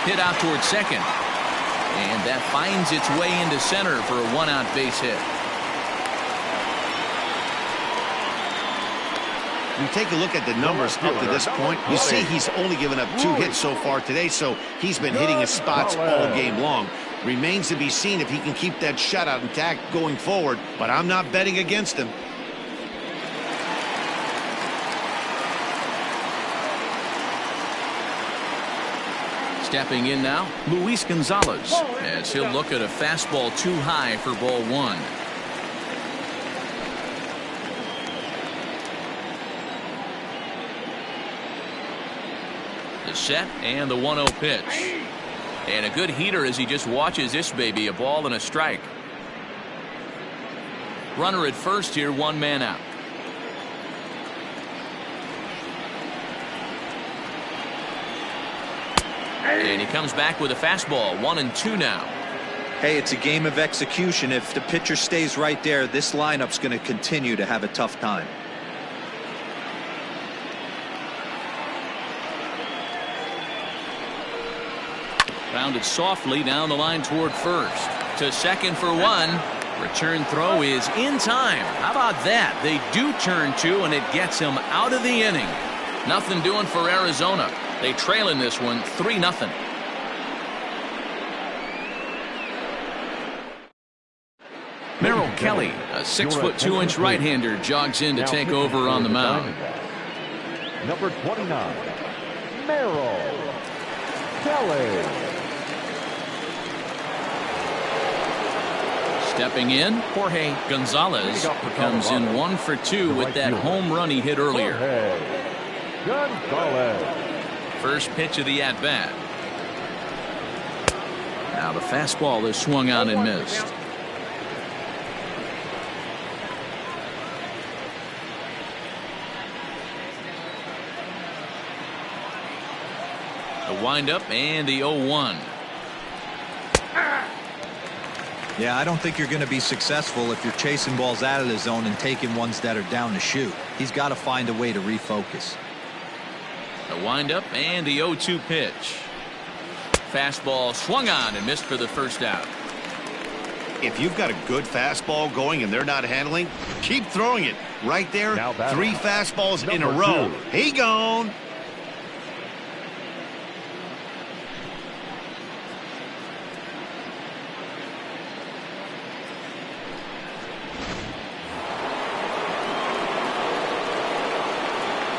Hit out towards second, and that finds its way into center for a 1-out base hit. We take a look at the numbers up to this point. You see he's only given up 2 hits so far today, so he's been hitting his spots all game long. Remains to be seen if he can keep that shutout intact going forward, but I'm not betting against him. Stepping in now, Luis Gonzalez, as he'll look at a fastball too high for ball 1. The set and the 1-0 pitch. And a good heater as he just watches this baby, a ball and a strike. Runner at first here, 1 man out. And he comes back with a fastball, 1-2 now. Hey, it's a game of execution. If the pitcher stays right there, this lineup's going to continue to have a tough time. Rounded softly down the line toward first. To second for 1. Return throw is in time. How about that? They do turn 2, and it gets him out of the inning. Nothing doing for Arizona. They trail in this one 3-0. Merrill Kelly, a 6'2" right-hander, jogs in to take over on the mound. Number 29, Merrill Kelly. Stepping in, Jorge Gonzalez, who comes in 1 for 2 with that home run he hit earlier. First pitch of the at-bat. Now the fastball is swung on and missed. The windup and the 0-1. Yeah, I don't think you're going to be successful if you're chasing balls out of the zone and taking ones that are down to shoot. He's got to find a way to refocus. The windup and the 0-2 pitch. Fastball swung on and missed for the first out. If you've got a good fastball going and they're not handling, keep throwing it. Right there, 3 fastballs in a row. He gone.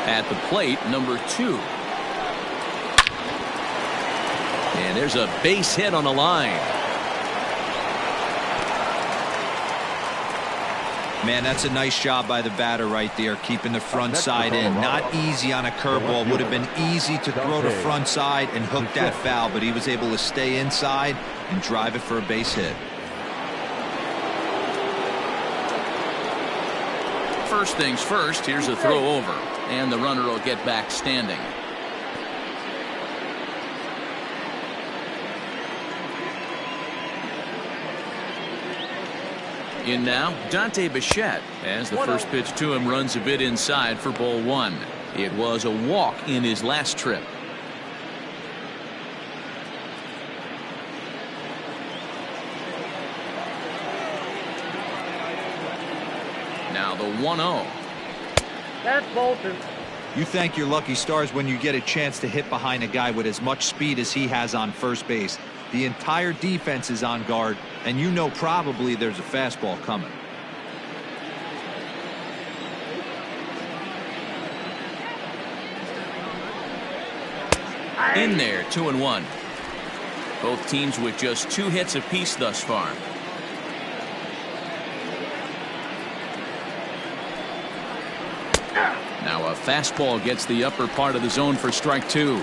At the plate, number 2. And there's a base hit on the line. Man, that's a nice job by the batter right there, keeping the front side in. Not easy on a curveball. Would have been easy to throw the front side and hook that foul, but he was able to stay inside and drive it for a base hit. First things first, here's a throw over, and the runner will get back standing. In now, Dante Bichette, as the first pitch to him runs a bit inside for ball 1. It was a walk in his last trip. Now the 1-0. That's Bolton. You thank your lucky stars when you get a chance to hit behind a guy with as much speed as he has on first base. The entire defense is on guard, and you know probably there's a fastball coming. In there, 2-1. Both teams with just 2 hits apiece thus far. Now a fastball gets the upper part of the zone for strike 2.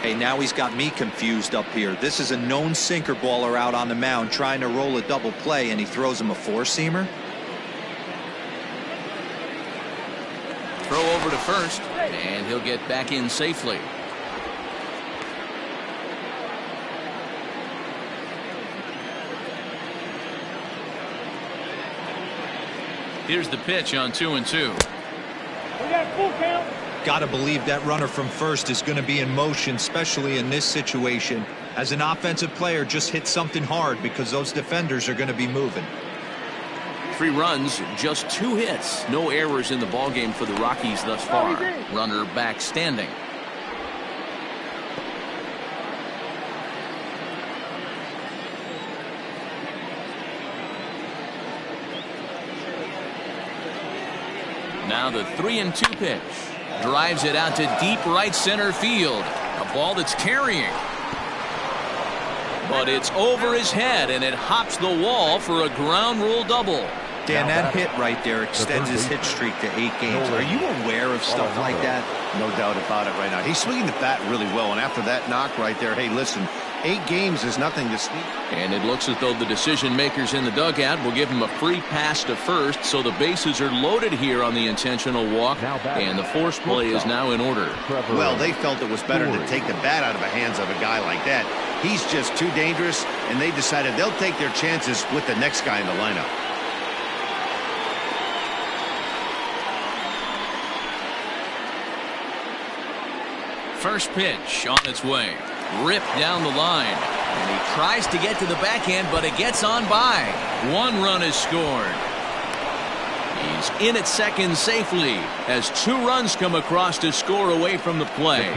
Hey, now he's got me confused up here. This is a known sinker baller out on the mound trying to roll a double play, and he throws him a four-seamer. Throw over to first, and he'll get back in safely. Here's the pitch on 2-2. We got full count. Got to believe that runner from first is going to be in motion, especially in this situation. As an offensive player, just hit something hard because those defenders are going to be moving. 3 runs, just 2 hits. No errors in the ballgame for the Rockies thus far. Runner back standing. Now the 3-2 pitch. Drives it out to deep right center field. A ball that's carrying. But it's over his head, and it hops the wall for a ground rule double. Dan, that hit right there extends his hit streak to 8 games. Are you aware of stuff like that? No doubt about it right now. He's swinging the bat really well, and after that knock right there, hey, listen, 8 games is nothing to sneak. And it looks as though the decision makers in the dugout will give him a free pass to first, so the bases are loaded here on the intentional walk, and the force play is now in order. Well, they felt it was better to take the bat out of the hands of a guy like that. He's just too dangerous, and they decided they'll take their chances with the next guy in the lineup. First pitch on its way. Ripped down the line. And he tries to get to the backhand, but it gets on by. 1 run is scored. He's in at second safely as 2 runs come across to score away from the play.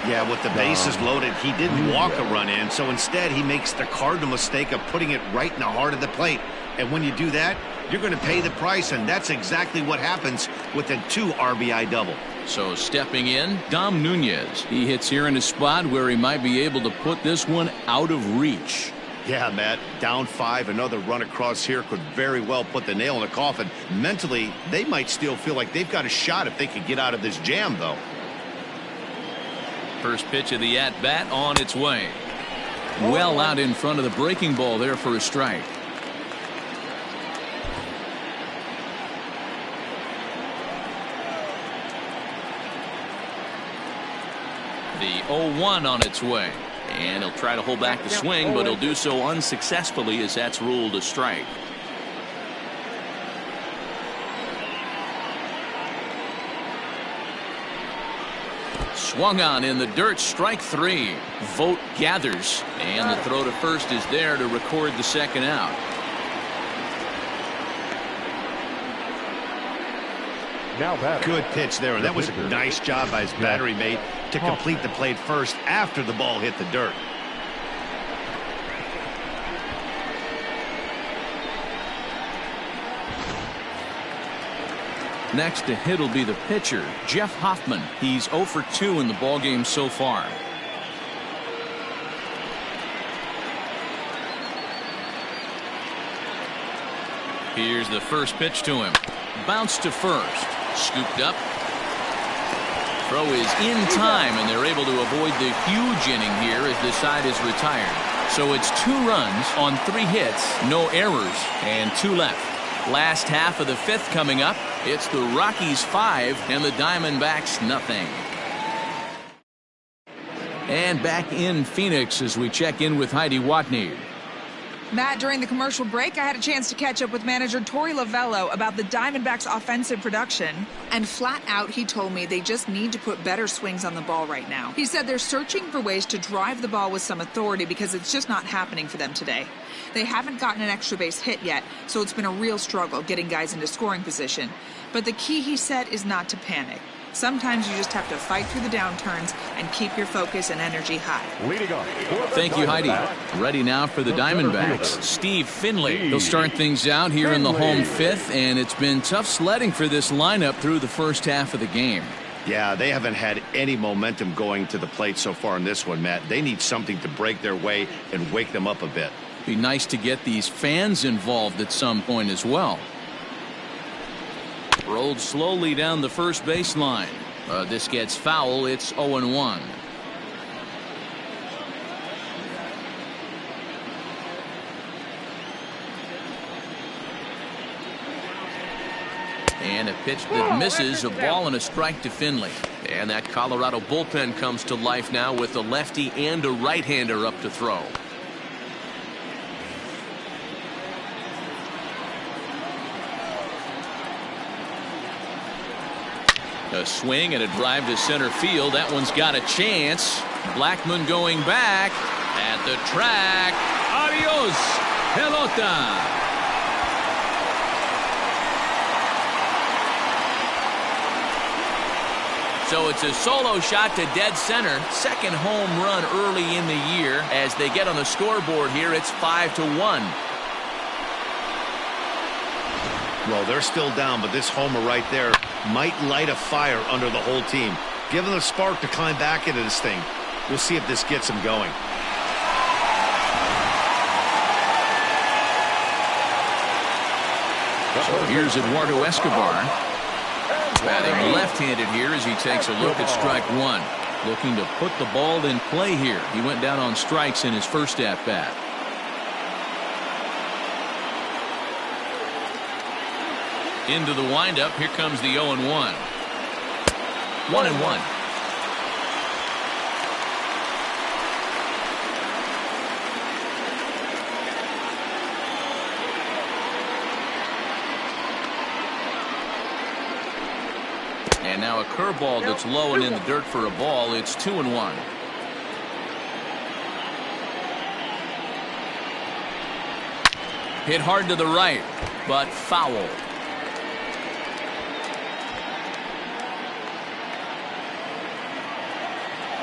Yeah, with the bases loaded, he didn't walk a run in, so instead he makes the cardinal mistake of putting it right in the heart of the plate. And when you do that, you're going to pay the price, and that's exactly what happens with a 2 RBI double. So stepping in, Dom Nunez. He hits here in a spot where he might be able to put this one out of reach. Yeah, Matt, down 5, another run across here could very well put the nail in the coffin. Mentally, they might still feel like they've got a shot if they could get out of this jam, though. First pitch of the at-bat on its way. Well out in front of the breaking ball there for a strike. The 0-1 on its way. And he'll try to hold back the swing, but he'll do so unsuccessfully as that's ruled a strike. Swung on in the dirt, strike 3. Vote gathers, and the throw to first is there to record the second out. Good pitch there, and that was a nice job by his battery mate to complete the play first after the ball hit the dirt. Next to hit will be the pitcher, Jeff Hoffman. He's 0 for 2 in the ballgame so far. Here's the first pitch to him. Bounce to first. Scooped up. Throw is in time, and they're able to avoid the huge inning here as the side is retired. So it's 2 runs on 3 hits, no errors, and 2 left. Last half of the 5th coming up. It's the Rockies 5 and the Diamondbacks nothing. And back in Phoenix as we check in with Heidi Watney. Matt, during the commercial break, I had a chance to catch up with manager Torey Lovello about the Diamondbacks' offensive production. And flat out, he told me they just need to put better swings on the ball right now. He said they're searching for ways to drive the ball with some authority because it's just not happening for them today. They haven't gotten an extra base hit yet, so it's been a real struggle getting guys into scoring position. But the key, he said, is not to panic. Sometimes you just have to fight through the downturns and keep your focus and energy high. Thank you, Heidi. Ready now for the Diamondbacks, Steve Finley. He'll start things out here in the home fifth, and it's been tough sledding for this lineup through the first half of the game. Yeah, they haven't had any momentum going to the plate so far in this one, Matt. They need something to break their way and wake them up a bit. Be nice to get these fans involved at some point as well. Rolled slowly down the first baseline. This gets foul. It's 0-1. And a pitch that misses, a ball and a strike to Finley. And that Colorado bullpen comes to life now with a lefty and a right-hander up to throw. A swing and a drive to center field. That one's got a chance. Blackman going back at the track. Adios, pelota. So it's a solo shot to dead center. Second home run early in the year. As they get on the scoreboard here, it's 5-1. Well, they're still down, but this homer right there might light a fire under the whole team. Give them a spark to climb back into this thing. We'll see if this gets them going. So here's Eduardo Escobar. Batting left-handed here as he takes a look at strike one. Looking to put the ball in play here. He went down on strikes in his first at-bat. Into the windup. Here comes the 0-1. 1-1. And now a curveball that's low and in the dirt for a ball. It's 2-1. Hit hard to the right, but foul.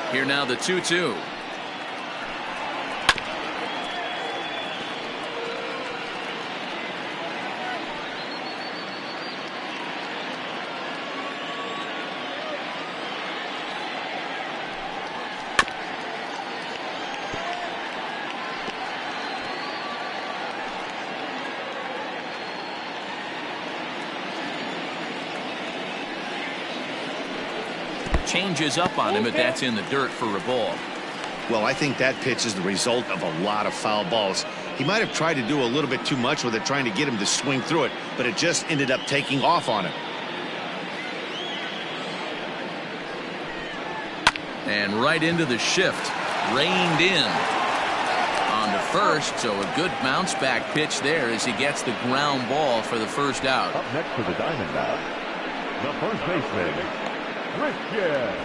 Here now the 2-2. Changes up on him, but that's in the dirt for a ball. Well, I think that pitch is the result of a lot of foul balls. He might have tried to do a little bit too much with it, trying to get him to swing through it, but it just ended up taking off on him. And right into the shift. Reined in. On to first, so a good bounce back pitch there as he gets the ground ball for the first out. Up next for the Diamondbacks, the first baseman, Christian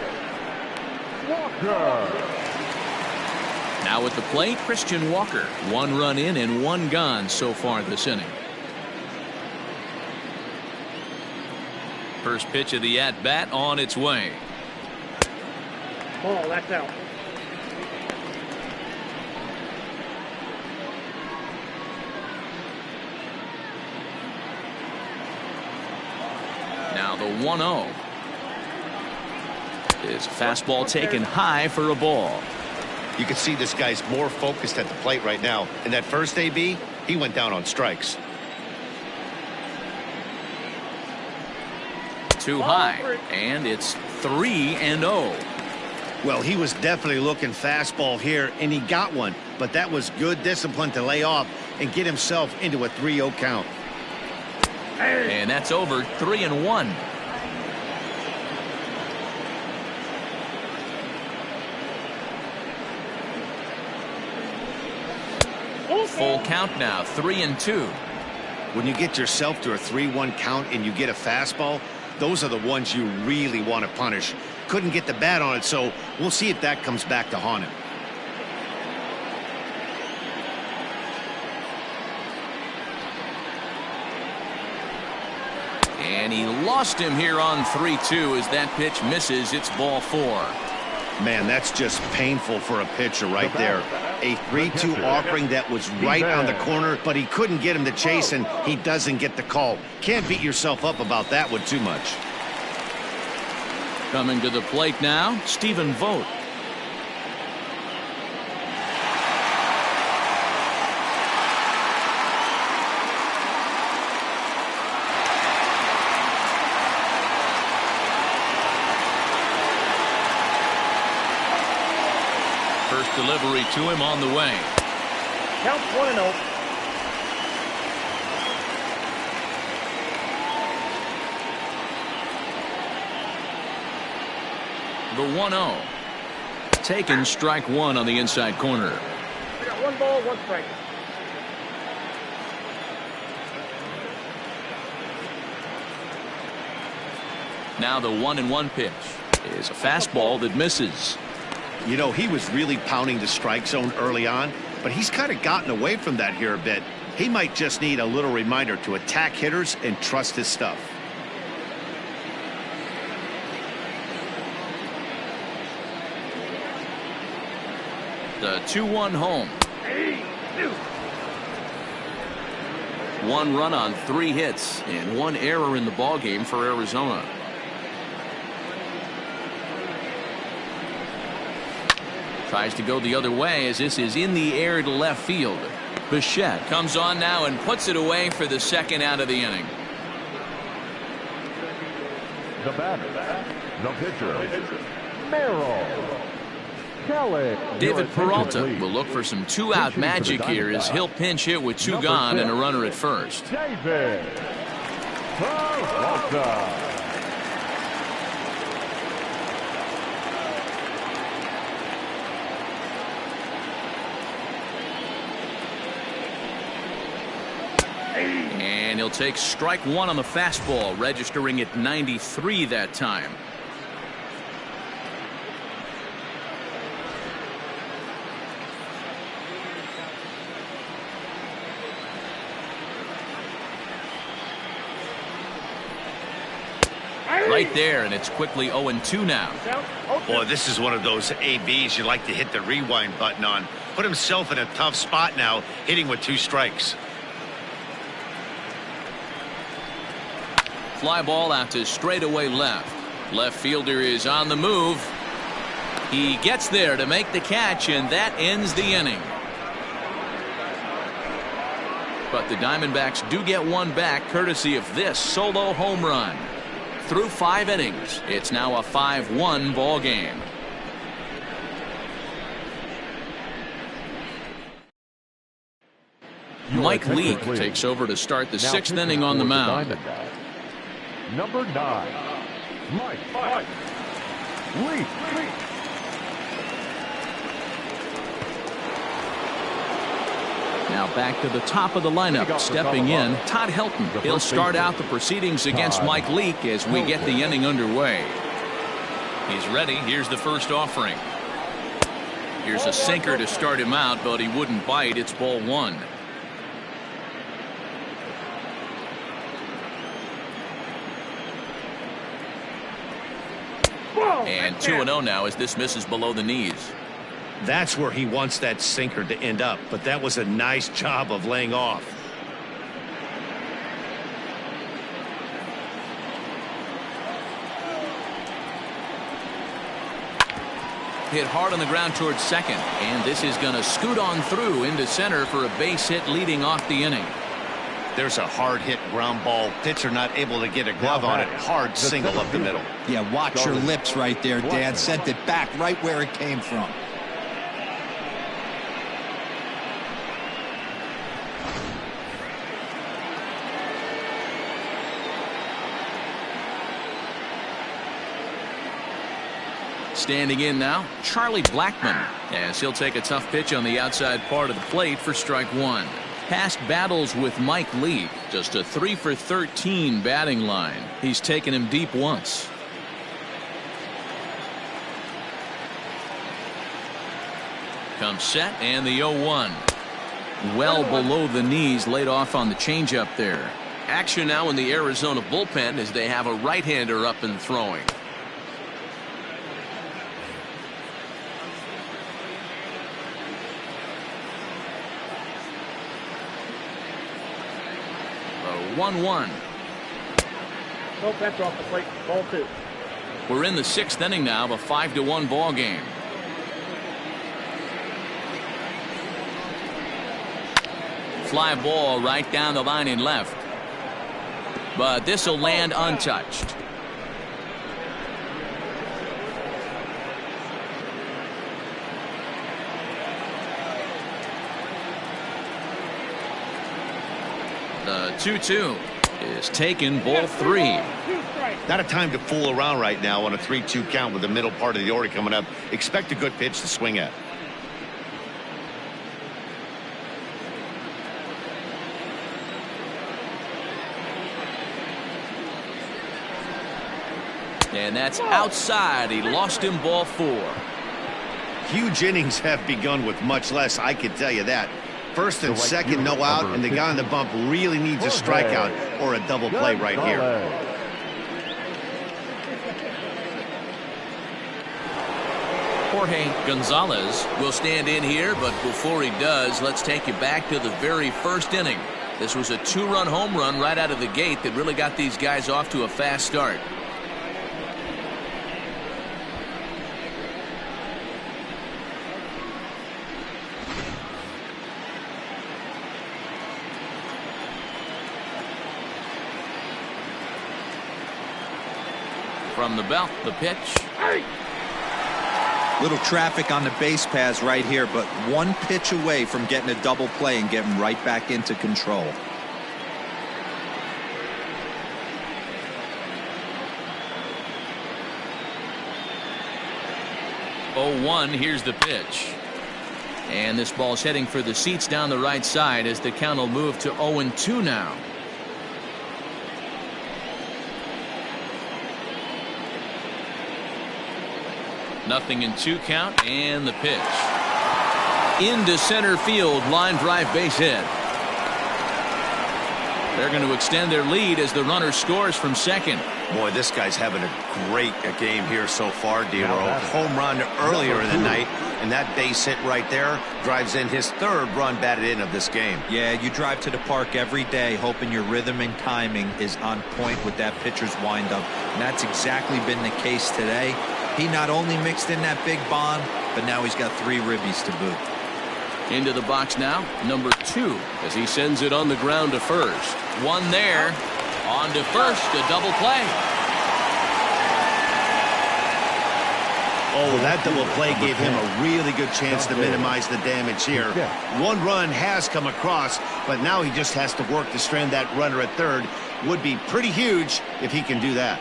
Walker. Now at the plate, Christian Walker. 1 run in and 1 gone so far this inning. First pitch of the at-bat on its way. Ball, that's out. Now the 1-0. Is fastball taken high for a ball. You can see this guy's more focused at the plate right now. In that first AB, he went down on strikes. Too high, and it's 3-0. Well, he was definitely looking fastball here, and he got one. But that was good discipline to lay off and get himself into a 3-0 count. And that's over. 3-1. full count now, 3-2. When you get yourself to a 3-1 count and you get a fastball, those are the ones you really want to punish. Couldn't get the bat on it, so we'll see if that comes back to haunt him. And he lost him here on 3-2 as that pitch misses. It's ball 4. Man, that's just painful for a pitcher right there. A 3-2 offering that was right on the corner, but he couldn't get him to chase, and he doesn't get the call. Can't beat yourself up about that one too much. Coming to the plate now, Stephen Vogt. First delivery to him on the way. Count 1-0. The 1-0. Taken, strike one on the inside corner. We got 1 ball, 1 strike. Now the 1-1 pitch is a fastball that misses. You know, he was really pounding the strike zone early on, but he's kind of gotten away from that here a bit. He might just need a little reminder to attack hitters and trust his stuff. The 2-1 home. 1 run on 3 hits and 1 error in the ballgame for Arizona. Tries to go the other way as this is in the air to left field. Bichette comes on now and puts it away for the second out of the inning. The batter, the pitcher, Merrill. Kelly. David Peralta will look for some 2-out magic here as he'll pinch hit with 2 gone and a runner at first. David Peralta. And he'll take strike one on the fastball, registering at 93 that time. Right there, and it's quickly 0-2 now. Boy, this is one of those ABs you like to hit the rewind button on. Put himself in a tough spot now, hitting with 2 strikes. Fly ball out to straightaway left. Left fielder is on the move. He gets there to make the catch, and that ends the inning. But the Diamondbacks do get one back courtesy of this solo home run. Through 5 innings, it's now a 5-1 ball game. Mike Leake takes over to start the 6th inning on the mound. Number 9, Mike Leake. Now back to the top of the lineup, stepping in, Todd Helton. He'll start out the proceedings against Mike Leake as we get the inning underway. He's ready. Here's the first offering. Here's a sinker to start him out, but he wouldn't bite. It's ball 1. And 2-0 now as this misses below the knees. That's where he wants that sinker to end up, but that was a nice job of laying off. Hit hard on the ground towards second, and this is going to scoot on through into center for a base hit leading off the inning. There's a hard hit ground ball. Pitcher not able to get a glove on it. Hard single up the middle. Yeah, watch your lips right there, Dan. Sent it back right where it came from. Standing in now, Charlie Blackmon, as he'll take a tough pitch on the outside part of the plate for strike one. Past battles with Mike Lee, just a 3 for 13 batting line. He's taken him deep once. Comes set, and the 0-1. Well below the knees, laid off on the changeup there. Action now in the Arizona bullpen as they have a right-hander up and throwing. The 1-1. No catch off the plate. Ball two. We're in the 6th inning now of a 5-1 ball game. Fly ball right down the line and left. But this will land untouched. The 2-2 is taken, ball 3. Not a time to fool around right now on a 3-2 count with the middle part of the order coming up. Expect a good pitch to swing at. And that's outside. He lost him, ball 4. Huge innings have begun with much less, I can tell you that. First and second, no out, and the guy on the bump really needs a strikeout or a double play right here. Jorge Gonzalez will stand in here, but before he does, let's take you back to the very first inning. This was a 2-run home run right out of the gate that really got these guys off to a fast start. From the belt, the pitch. Little traffic on the base paths right here, but one pitch away from getting a double play and getting right back into control. Oh, 1, here's the pitch. And this ball's heading for the seats down the right side as the count will move to 0-2 now. Nothing in 2 count, and the pitch. Into center field, line drive, base hit. They're going to extend their lead as the runner scores from second. Boy, this guy's having a great game here so far, D'Lo. Home run earlier in the night, and that base hit right there drives in his 3rd run batted in of this game. Yeah, you drive to the park every day hoping your rhythm and timing is on point with that pitcher's windup, and that's exactly been the case today. He not only mixed in that big bomb, but now he's got 3 ribbies to boot. Into the box now, number 2, as he sends it on the ground to first. 1 there, on to first, a double play. Oh, that double play gave him a really good chance to minimize the damage here. 1 run has come across, but now he just has to work to strand that runner at 3rd. Would be pretty huge if he can do that.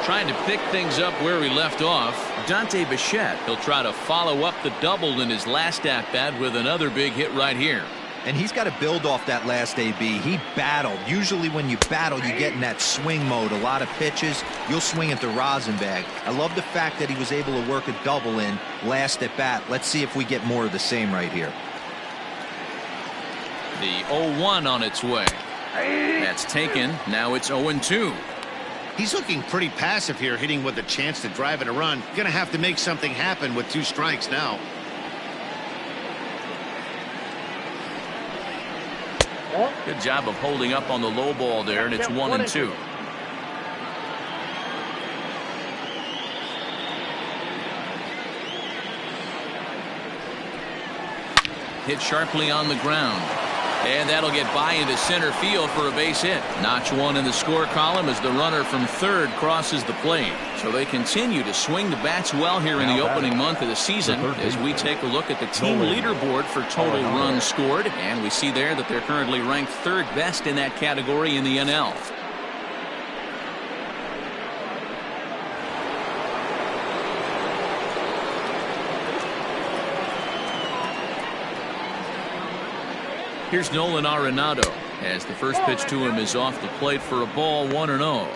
Trying to pick things up where he left off, Dante Bichette. He'll try to follow up the double in his last at-bat with another big hit right here. And he's got to build off that last AB. He battled. Usually when you battle, you get in that swing mode. A lot of pitches, you'll swing at the rosin bag. I love the fact that he was able to work a double in last at bat. Let's see if we get more of the same right here. The 0-1 on its way. That's taken. Now it's 0-2. He's looking pretty passive here, hitting with a chance to drive in a run. Going to have to make something happen with 2 strikes now. Good job of holding up on the low ball there, and it's 1-2. Hit sharply on the ground. And that'll get by into center field for a base hit. Notch 1 in the score column as the runner from 3rd crosses the plate. So they continue to swing the bats well here in the opening month of the season as we take a look at the team leaderboard for total runs scored. And we see there that they're currently ranked 3rd best in that category in the NL. Here's Nolan Arenado as the first pitch to him is off the plate for a ball, 1-0.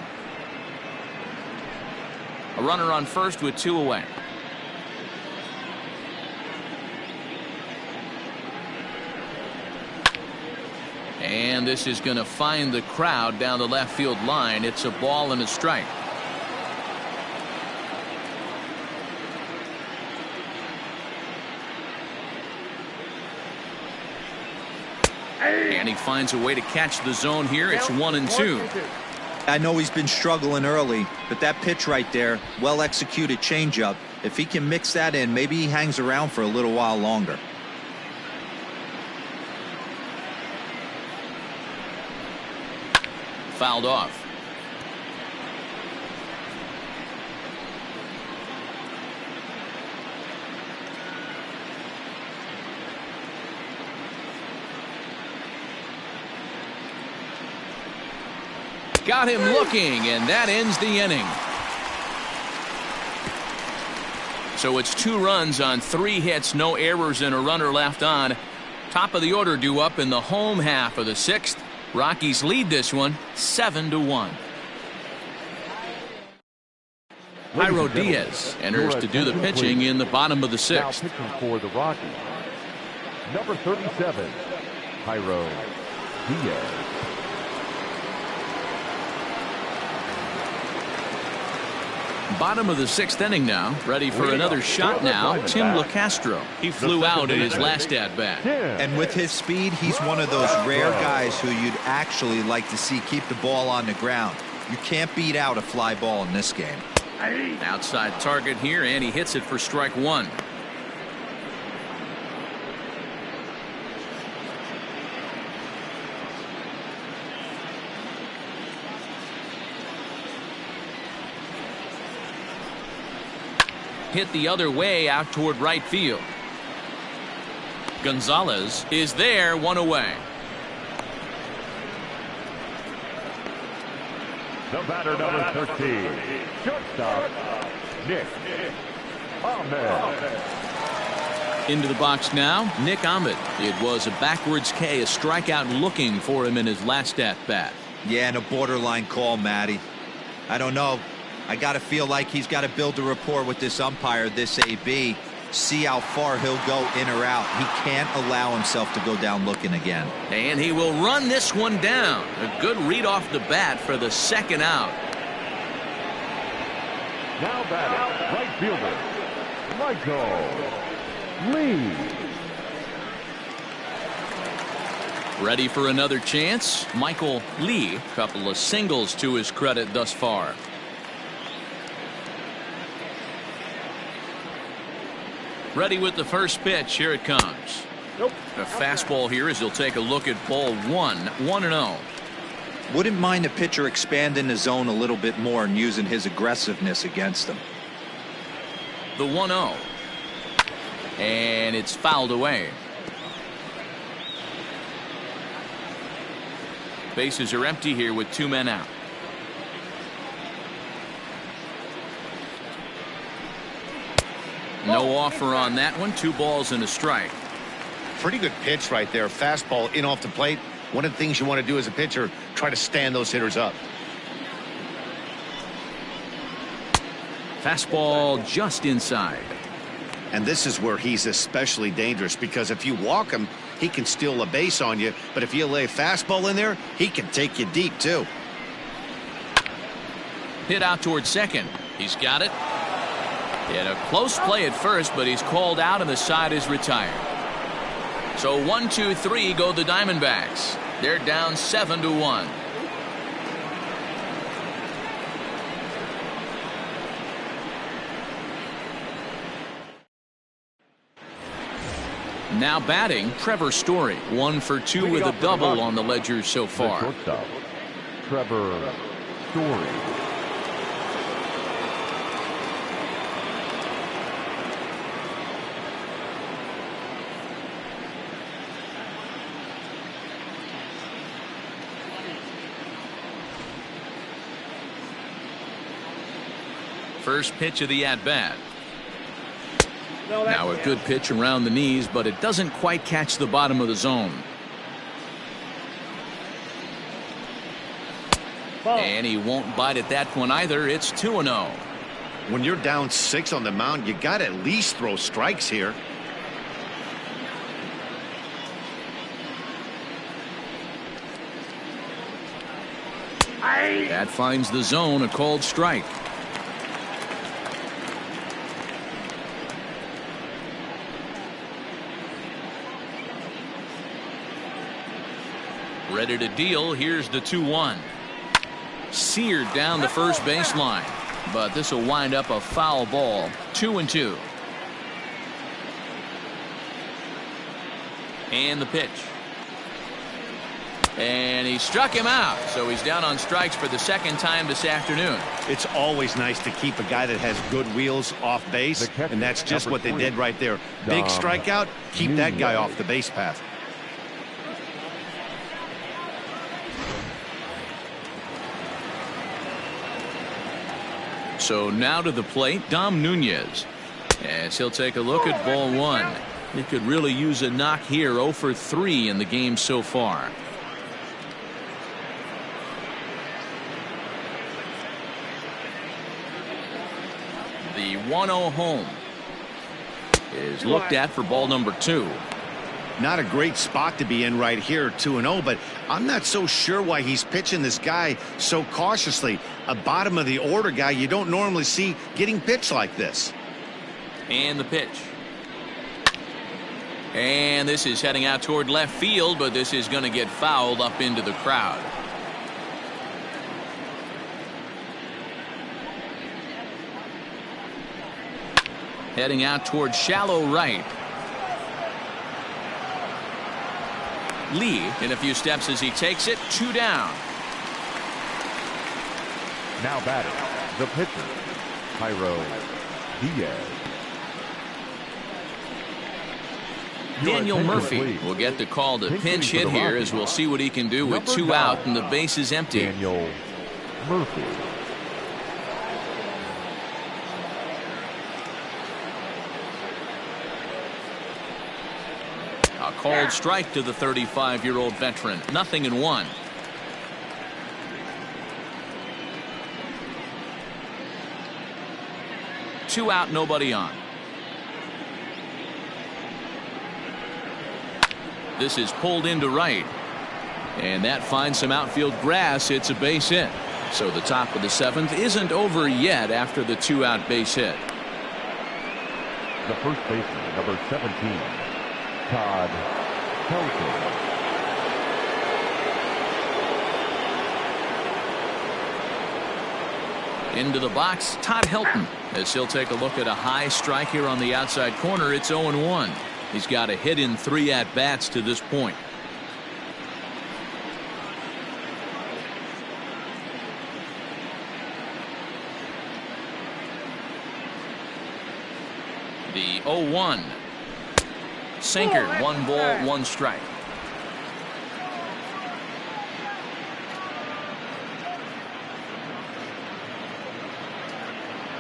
A runner on first with 2 away. And this is going to find the crowd down the left field line. It's a ball and a strike. And he finds a way to catch the zone here. It's 1-2. I know he's been struggling early, but that pitch right there, well executed changeup. If he can mix that in, maybe he hangs around for a little while longer. Fouled off. Got him looking, and that ends the inning. So it's 2 runs on 3 hits, no errors, and a runner left on. Top of the order due up in the home half of the 6th. Rockies lead this one 7-1. Jairo Diaz enters to do the pitching in the bottom of the 6th. Now pitching for the Rockies, number 37, Jairo Diaz. Bottom of the 6th inning now. Ready for another shot now. Tim LeCastro. He flew out in his last at-bat. And with his speed, he's one of those rare guys who you'd actually like to see keep the ball on the ground. You can't beat out a fly ball in this game. Outside target here, and he hits it for strike 1. Hit the other way out toward right field. Gonzalez is there, 1 away. The batter, number 13, shortstop, Nick Ahmed. Into the box now, Nick Ahmed. It was a backwards K, a strikeout looking for him in his last at-bat. Yeah, and a borderline call, Matty. I don't know. I got to feel like he's got to build a rapport with this umpire, this AB, see how far he'll go in or out. He can't allow himself to go down looking again. And he will run this one down. A good read off the bat for the 2nd out. Now batting, right fielder, Michael Lee. Ready for another chance. Michael Lee, couple of singles to his credit thus far. Ready with the first pitch. Here it comes. Nope. A fastball here as he'll take a look at ball 1. 1-0. Wouldn't mind a pitcher expanding the zone a little bit more and using his aggressiveness against them. The 1-0. And it's fouled away. Bases are empty here with 2 men out. No offer on that one. 2 balls and a strike. Pretty good pitch right there. Fastball in off the plate. One of the things you want to do as a pitcher, try to stand those hitters up. Fastball just inside. And this is where he's especially dangerous, because if you walk him, he can steal a base on you. But if you lay a fastball in there, he can take you deep too. Hit out toward second. He's got it. In a close play at first, but he's called out and the side is retired. So 1, 2, 3 go the Diamondbacks. They're down 7-1. Now batting, Trevor Story. 1 for 2 with a double on the ledger so far. The shortstop, Trevor Story. First pitch of the at-bat. Now a good pitch around the knees, but it doesn't quite catch the bottom of the zone. And he won't bite at that one either. It's 2-0. When you're down 6 on the mound, you got to at least throw strikes here. That finds the zone, a called strike. Ready to deal. Here's the 2-1. Seared down the first baseline, but this will wind up a foul ball. 2-2. And the pitch. And he struck him out, so he's down on strikes for the second time this afternoon. It's always nice to keep a guy that has good wheels off base, and that's just what they did right there. Big strikeout, keep that guy off the base path. So now to the plate, Dom Nunez, as he'll take a look at ball 1. He could really use a knock here. 0 for 3 in the game so far. The 1-0 home is looked at for ball number 2. Not a great spot to be in right here, 2-0, but I'm not so sure why he's pitching this guy so cautiously. A bottom of the order guy you don't normally see getting pitched like this. And the pitch. And this is heading out toward left field, but this is going to get fouled up into the crowd. Heading out toward shallow right. Lee in a few steps as he takes it. 2 down. Now batting, the pitcher, Diaz. Daniel Murphy will get the call to pinch hit here, as we'll see what he can do with 2 out and the base is empty. Daniel Murphy. A called strike to the 35-year-old veteran. 0-1. Two out, nobody on. This is pulled into right, and that finds some outfield grass. It's a base hit. So the top of the 7th isn't over yet after the 2-out base hit. The first baseman, number 17, Todd Helton. Into the box, Todd Helton, as he'll take a look at a high strike here on the outside corner. It's 0-1. He's got a hit in 3 at-bats to this point. The 0-1. Sinker, 1 ball, 1 strike.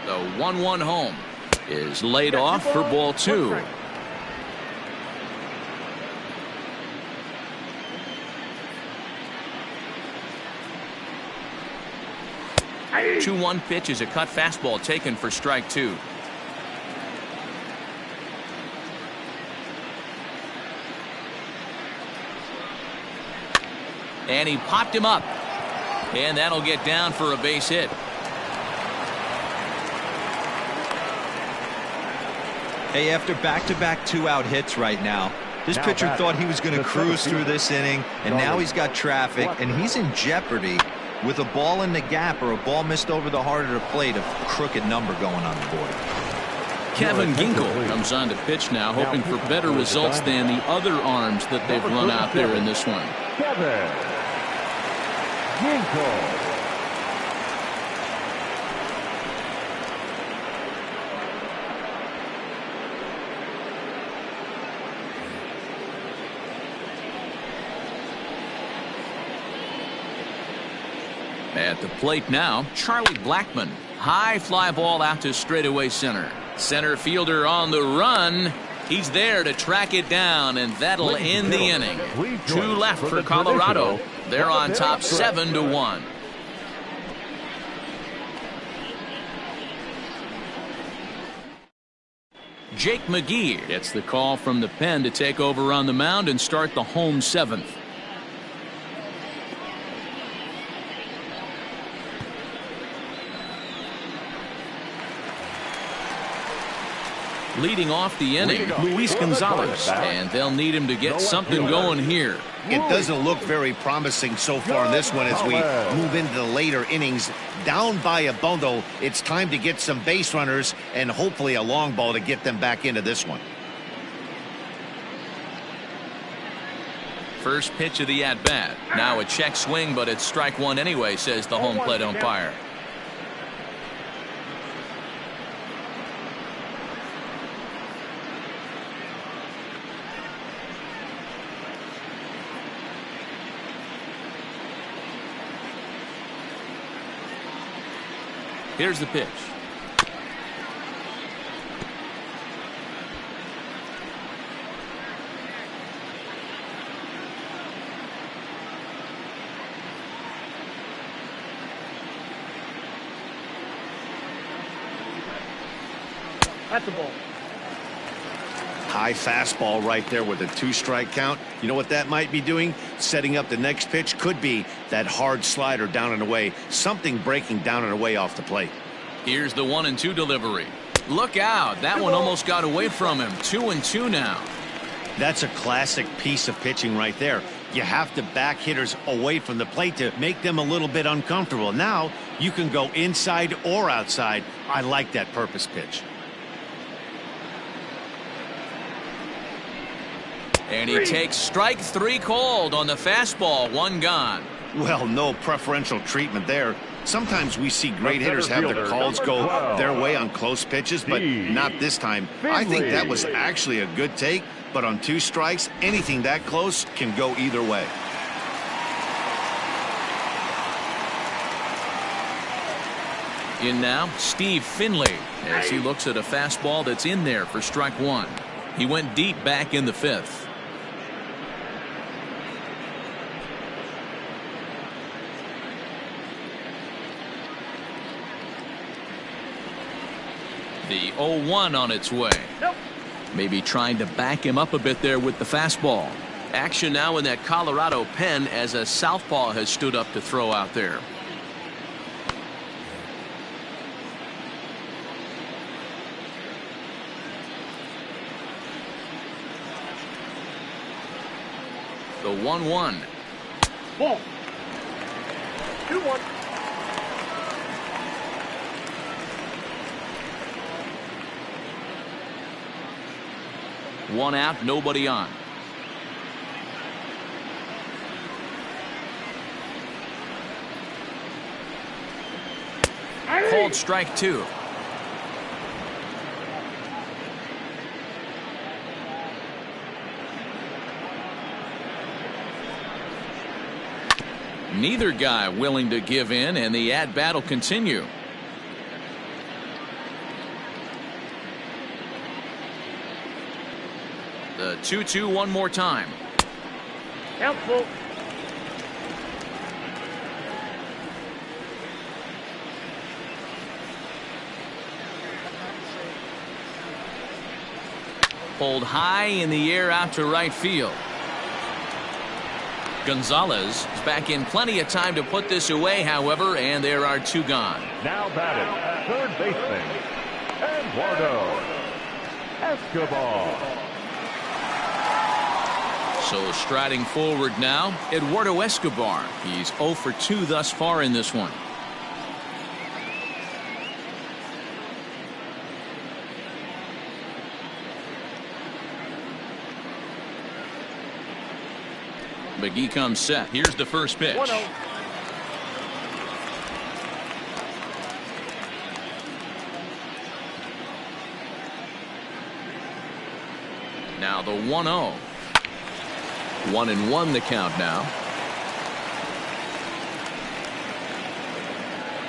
The 1-1 home is laid off for ball 2. The 2-1 pitch is a cut fastball taken for strike 2. And he popped him up, and that'll get down for a base hit. Hey, after back-to-back 2-out hits right now, this pitcher thought he was going to cruise through this inning, and now he's got traffic, and he's in jeopardy with a ball in the gap or a ball missed over the heart of the plate, a crooked number going on the board. Kevin Ginkel comes on to pitch now, hoping for better results than the other arms that they've run out there in this one. Kevin Ginkel. At the plate now, Charlie Blackmon. High fly ball out to straightaway center. Center fielder on the run. He's there to track it down, and that'll end the inning. 2 left for Colorado. They're on top 7-1. Jake McGee gets the call from the pen to take over on the mound and start the home seventh. Leading off the inning, Luis Gonzalez, and they'll need him to get something going here. It doesn't look very promising so far in this one as we move into the later innings. Down by a bundle, it's time to get some base runners and hopefully a long ball to get them back into this one. First pitch of the at-bat. Now a check swing, but it's strike one anyway, says the home plate umpire. Here's the pitch. That's a ball. High fastball right there with a 2-strike count. You know what that might be doing? Setting up the next pitch. Could be that hard slider down and away. Something breaking down and away off the plate. Here's the 1-2 delivery. Look out. That one almost got away from him. 2-2 now. That's a classic piece of pitching right there. You have to back hitters away from the plate to make them a little bit uncomfortable. Now you can go inside or outside. I like that purpose pitch. And he takes strike three called on the fastball. One gone. Well, no preferential treatment there. Sometimes we see great hitters have the calls go their way on close pitches, but not this time. I think that was actually a good take, but on 2 strikes, anything that close can go either way. In now, Steve Finley, as he looks at a fastball that's in there for strike one. He went deep back in the 5th. The 0-1 on its way. Maybe trying to back him up a bit there with the fastball. Action now in that Colorado pen as a southpaw has stood up to throw out there. The 1-1. Ball. 2-1. One out, nobody on. Called strike 2. Neither guy willing to give in, and the at-bat will continue. The 2-2 one more time. Helpful. Pulled high in the air out to right field. Gonzalez is back in plenty of time to put this away, however, and there are 2 gone. Now batting, third baseman, Eduardo Escobar. So striding forward now, Eduardo Escobar. He's 0 for 2 thus far in this one. McGee comes set. Here's the first pitch. 1-0. Now the 1-0. 1-1 the count now.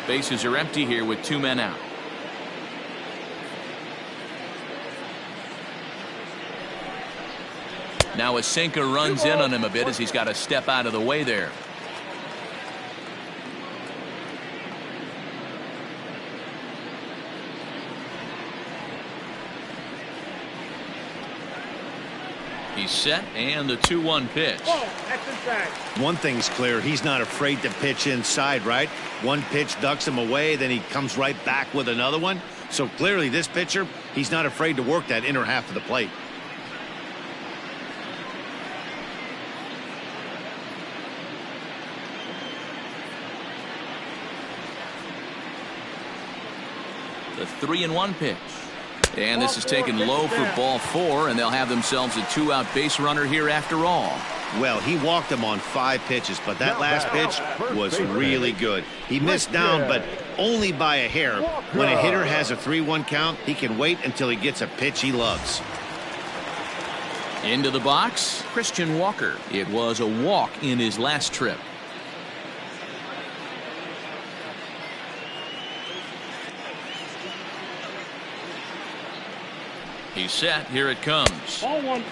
Bases are empty here with 2 men out. Now a sinker runs in on him a bit as he's got to step out of the way there. He's set, and the 2-1 pitch. Ball, that's inside. One thing's clear, he's not afraid to pitch inside, right? One pitch ducks him away, then he comes right back with another one. So clearly this pitcher, he's not afraid to work that inner half of the plate. The 3-1 pitch. And this is taken low for ball 4, and they'll have themselves a 2-out base runner here after all. Well, he walked him on 5 pitches, but that last pitch was really good. He missed down, but only by a hair. When a hitter has a 3-1 count, he can wait until he gets a pitch he loves. Into the box, Christian Walker. It was a walk in his last trip. He's set. Here it comes. Ball 1.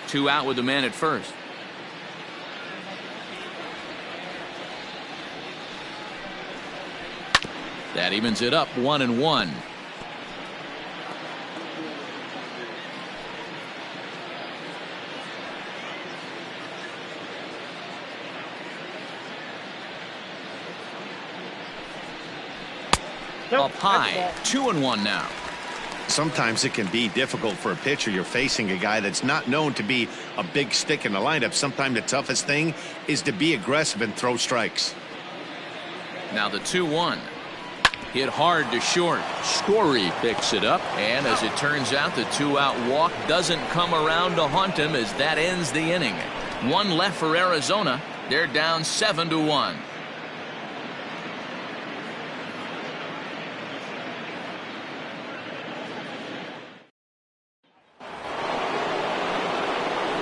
Two out with the man at first. That evens it up 1-1. Up high, 2-1 now. Sometimes it can be difficult for a pitcher. You're facing a guy that's not known to be a big stick in the lineup. Sometimes the toughest thing is to be aggressive and throw strikes. Now the 2-1. Hit hard to short. Story picks it up, and as it turns out, the 2-out walk doesn't come around to haunt him as that ends the inning. One left for Arizona. They're down 7-1.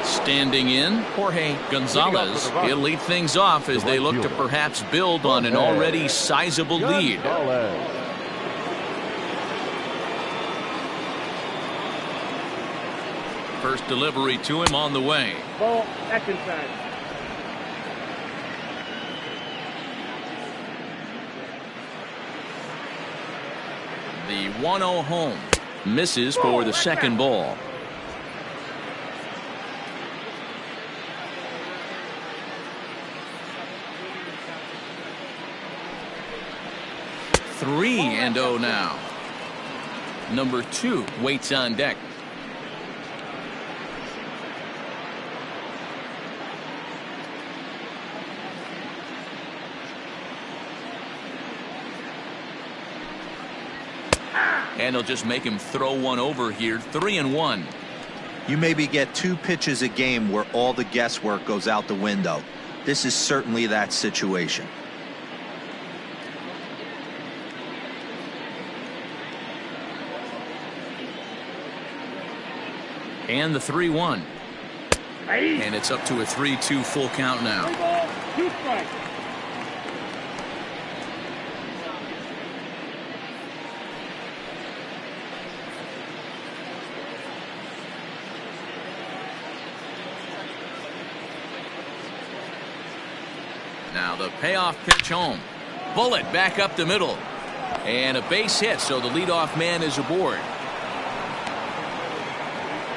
Standing in, Jorge Gonzalez. He'll lead things off as they look to perhaps build on an already sizable lead. First delivery to him on the way. Ball, that's inside. The 1-0 home. Misses for the second ball. Three and 0 now. Number 2 waits on deck. And they'll just make him throw one over here. 3-1. You maybe get 2 pitches a game where all the guesswork goes out the window. This is certainly that situation. And the 3-1. And it's up to a 3-2 full count now. 3 balls, 2 strikes. Now the payoff pitch home. Bullet back up the middle. And a base hit, so the leadoff man is aboard.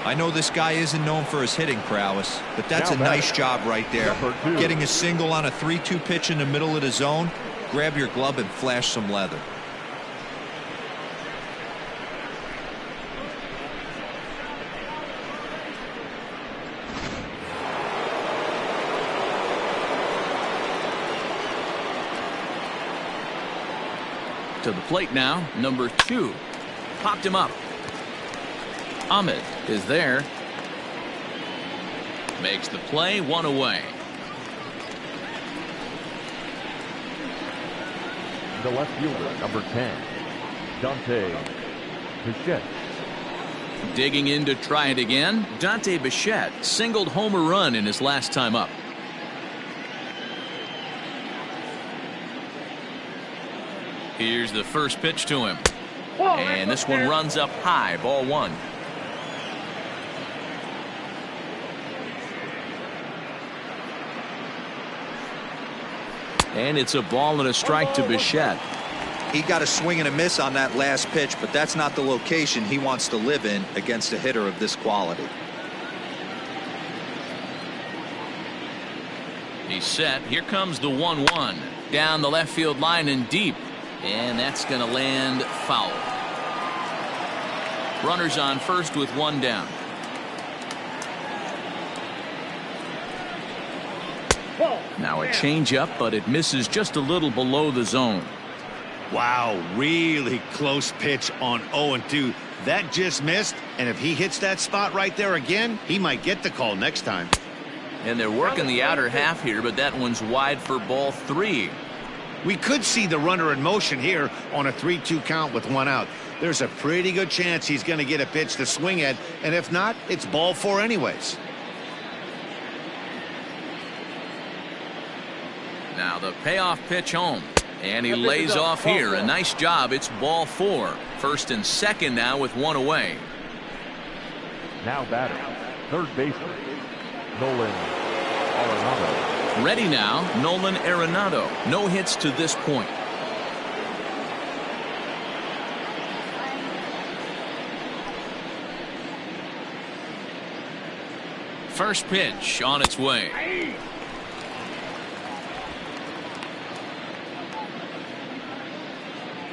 I know this guy isn't known for his hitting prowess, but that's a nice job right there. Getting a single on a 3-2 pitch in the middle of the zone. Grab your glove and flash some leather. To the plate now, number 2. Popped him up. Ahmed is there. Makes the play, 1 away. The left fielder, number 10, Dante Bichette. Digging in to try it again. Dante Bichette singled home a run in his last time up. Here's the first pitch to him. And this one runs up high, ball 1. And it's a ball and a strike to Bichette. He got a swing and a miss on that last pitch, but that's not the location he wants to live in against a hitter of this quality. He's set. Here comes the 1-1. Down the left field line and deep. And that's going to land foul. Runners on first with one down. Now a changeup, but it misses just a little below the zone. Wow, really close pitch on 0-2. That just missed, and if he hits that spot right there again, he might get the call next time. And they're working the outer half here, but that one's wide for ball 3. We could see the runner in motion here on a 3-2 count with one out. There's a pretty good chance he's going to get a pitch to swing at, and if not, it's ball 4 anyways. Now the payoff pitch home, and he lays off here. A nice job. It's ball 4. First and second now with one away. Now batting, third baseman, Nolan Arenado. Ready now, Nolan Arenado. No hits to this point. First pitch on its way.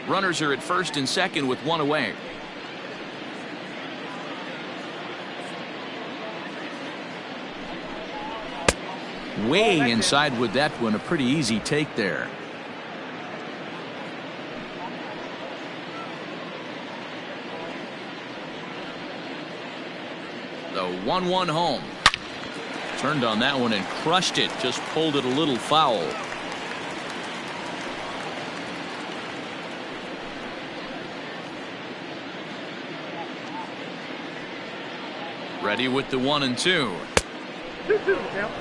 Runners are at first and second with one away. Way inside with that one. A pretty easy take there. The 1-1 home. Turned on that one and crushed it. Just pulled it a little foul. Ready with the 1-2. 2-2 count.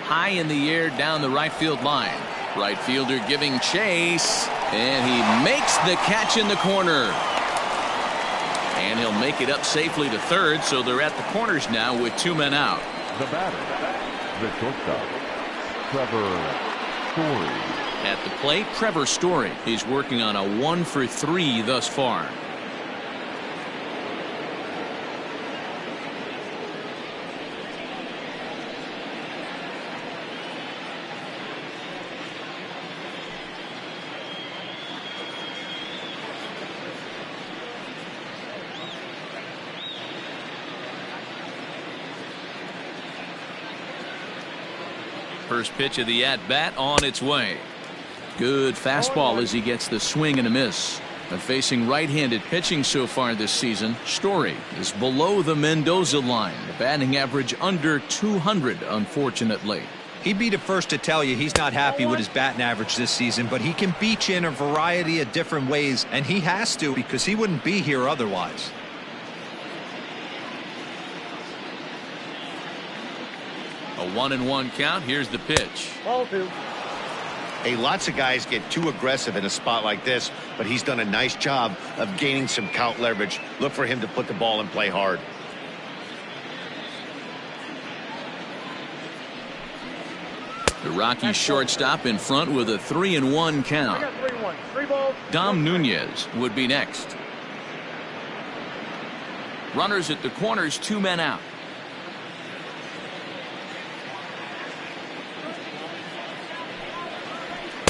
High in the air down the right field line. Right fielder giving chase, and he makes the catch in the corner. And he'll make it up safely to third, so they're at the corners now with 2 men out. The batter, the shortstop, Trevor Story. At the plate, Trevor Story. He's working on a 1-for-3 thus far. First pitch of the at-bat on its way. Good fastball as he gets the swing and a miss. And facing right-handed pitching so far this season, Story is below the Mendoza line. The batting average under 200, unfortunately. He'd be the first to tell you he's not happy with his batting average this season, but he can beat you in a variety of different ways, and he has to because he wouldn't be here otherwise. A 1-1 count. Here's the pitch. Ball 2. Hey, lots of guys get too aggressive in a spot like this, but he's done a nice job of gaining some count leverage. Look for him to put the ball in play hard. The Rockies shortstop in front with a 3-1 count. 3-1. 3 balls. Dom Nunez would be next. Runners at the corners, 2 men out.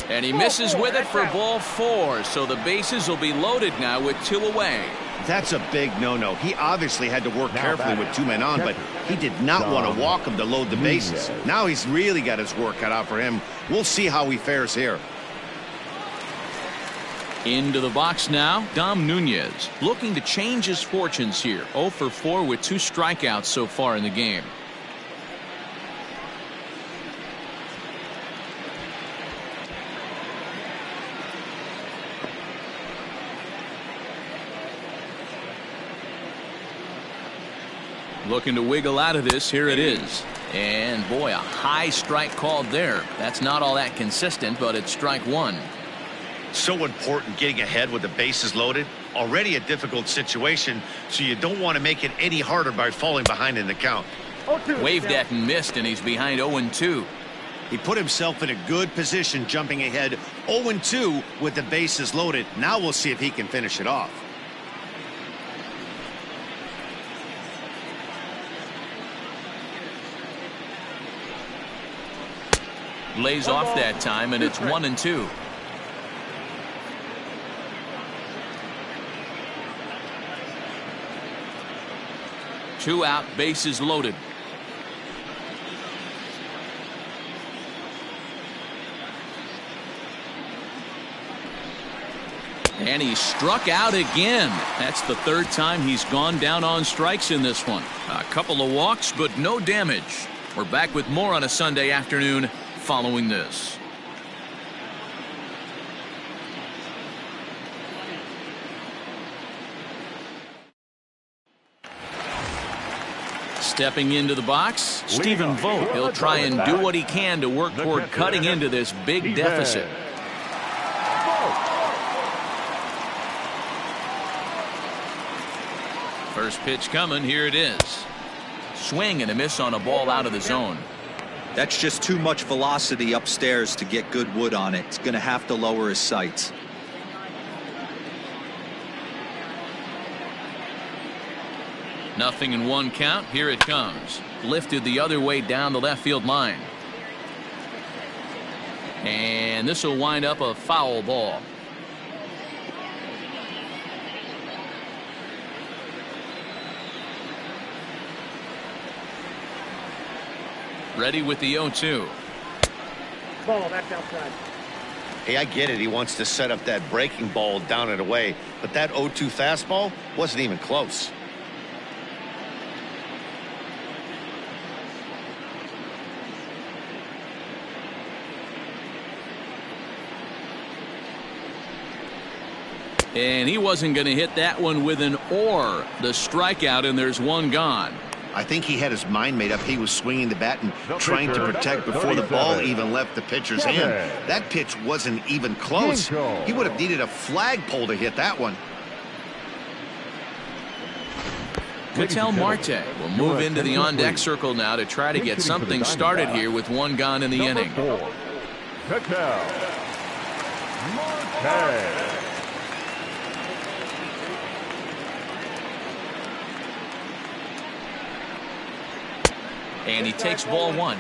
And he misses with it for ball 4, so the bases will be loaded now with 2 away. That's a big no-no. He obviously had to work carefully with 2 men on, but he did not want to walk him to load the bases. Now he's really got his work cut out for him. We'll see how he fares here. Into the box now, Dom Nunez looking to change his fortunes here. 0 for 4 with 2 strikeouts so far in the game. Looking to wiggle out of this. Here it is. And boy, a high strike called there. That's not all that consistent, but it's strike 1. So important getting ahead with the bases loaded. Already a difficult situation, so you don't want to make it any harder by falling behind in the count. Waved at and missed, and he's behind 0-2. He put himself in a good position jumping ahead 0-2 with the bases loaded. Now we'll see if he can finish it off. Lays off that time, and it's 1-2. Two out, bases loaded. And he struck out again. That's the third time he's gone down on strikes in this one. A couple of walks, but no damage. We're back with more on a Sunday afternoon following this. Stepping into the box, Stephen Vogt. He'll try and do what he can to work toward cutting into this big deficit. First pitch coming. Here it is. Swing and a miss on a ball out of the zone. That's just too much velocity upstairs to get good wood on it. It's going to have to lower his sights. Nothing in one count. Here it comes. Lifted the other way down the left field line. And this will wind up a foul ball. Ready with the 0-2. Ball, that's outside. Hey, I get it. He wants to set up that breaking ball down and away, but that 0-2 fastball wasn't even close. And he wasn't going to hit that one with an or. The strikeout, and there's one gone. I think he had his mind made up. He was swinging the bat and trying to protect before the ball even left the pitcher's hand. That pitch wasn't even close. He would have needed a flagpole to hit that one. Ketel Marte will move into the on-deck circle now to try to get something started here with one gone in the inning. Ketel Marte. And he takes ball one.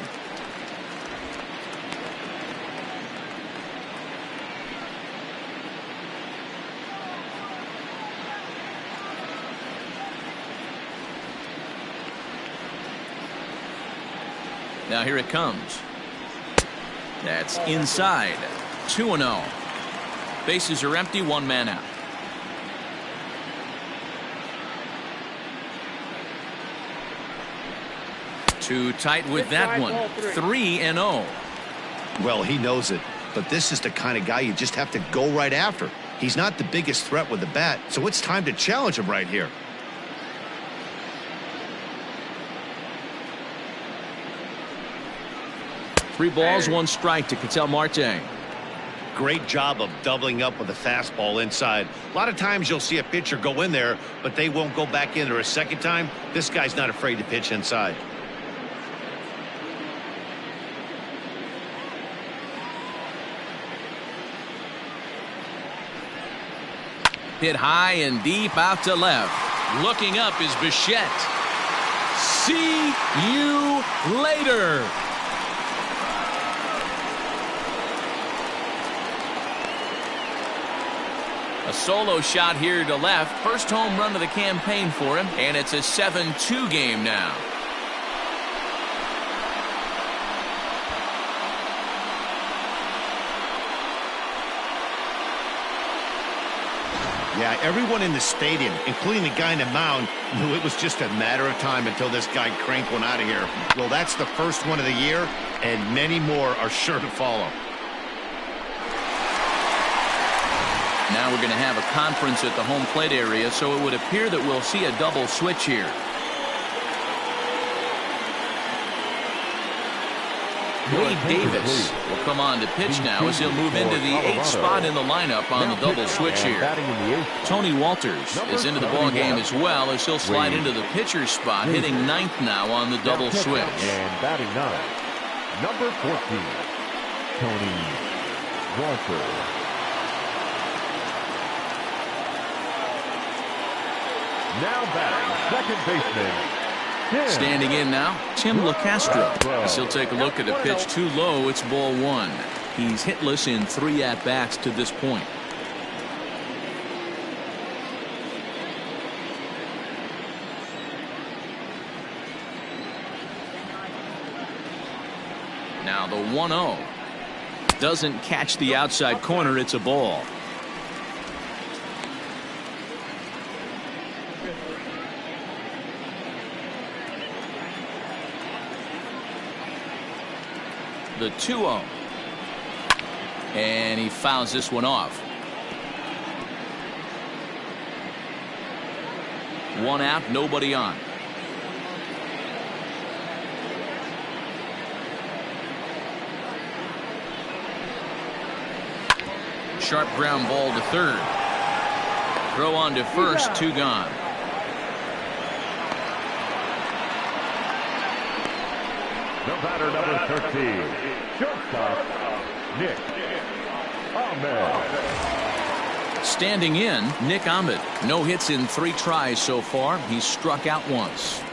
Now here it comes. That's inside. 2-0. Bases are empty, one man out. Too tight with that one. 3-0. Well, he knows it, but this is the kind of guy you just have to go right after. He's not the biggest threat with the bat, so it's time to challenge him right here. Three balls, one strike to Ketel Marte. Great job of doubling up with a fastball inside. A lot of times you'll see a pitcher go in there, but they won't go back in there a second time. This guy's not afraid to pitch inside. Hit high and deep out to left. Looking up is Bichette. See you later. A solo shot here to left. First home run of the campaign for him, and it's a 7-2 game now. Yeah, everyone in the stadium, including the guy in the mound, knew it was just a matter of time until this guy cranked one out of here. Well, that's the first one of the year, and many more are sure to follow. Now we're going to have a conference at the home plate area, so it would appear that we'll see a double switch here. Wade Davis will come on to pitch now as he'll move into the 8th spot in the lineup on the double switch here. Tony Walters is into the ball game as well as he'll slide into the pitcher's spot, hitting 9th now on the double switch. And batting 9, number 14, Tony Walters. Now batting second baseman. Standing in now, Tim LaCastro, as he'll take a look at a pitch too low. It's ball 1. He's hitless in 3 at-bats to this point. Now the 1-0. Doesn't catch the outside corner. It's a ball. The 2-0. And he fouls this one off. 1 out, nobody on. Sharp ground ball to third. Throw on to first, 2 gone. The batter, number 13, shortstop, Nick Ahmed. Standing in, Nick Ahmed. No hits in 3 tries so far. He's struck out once.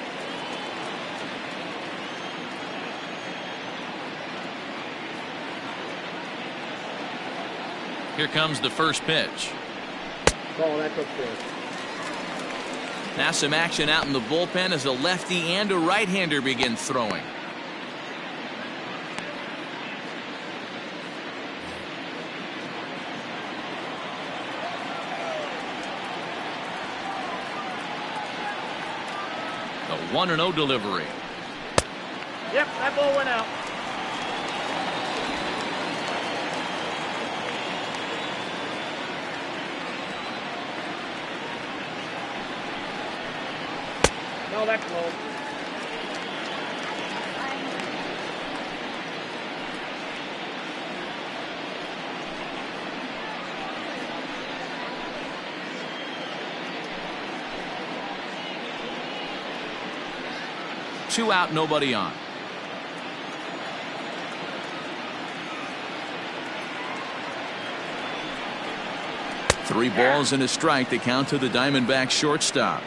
Here comes the first pitch. Oh, that's upstairs. Now some action out in the bullpen as a lefty and a right-hander begin throwing. The 1-0 delivery. Yep, that ball went out. No, that's low. Two out, nobody on. Three balls and a strike to count to the Diamondbacks shortstop.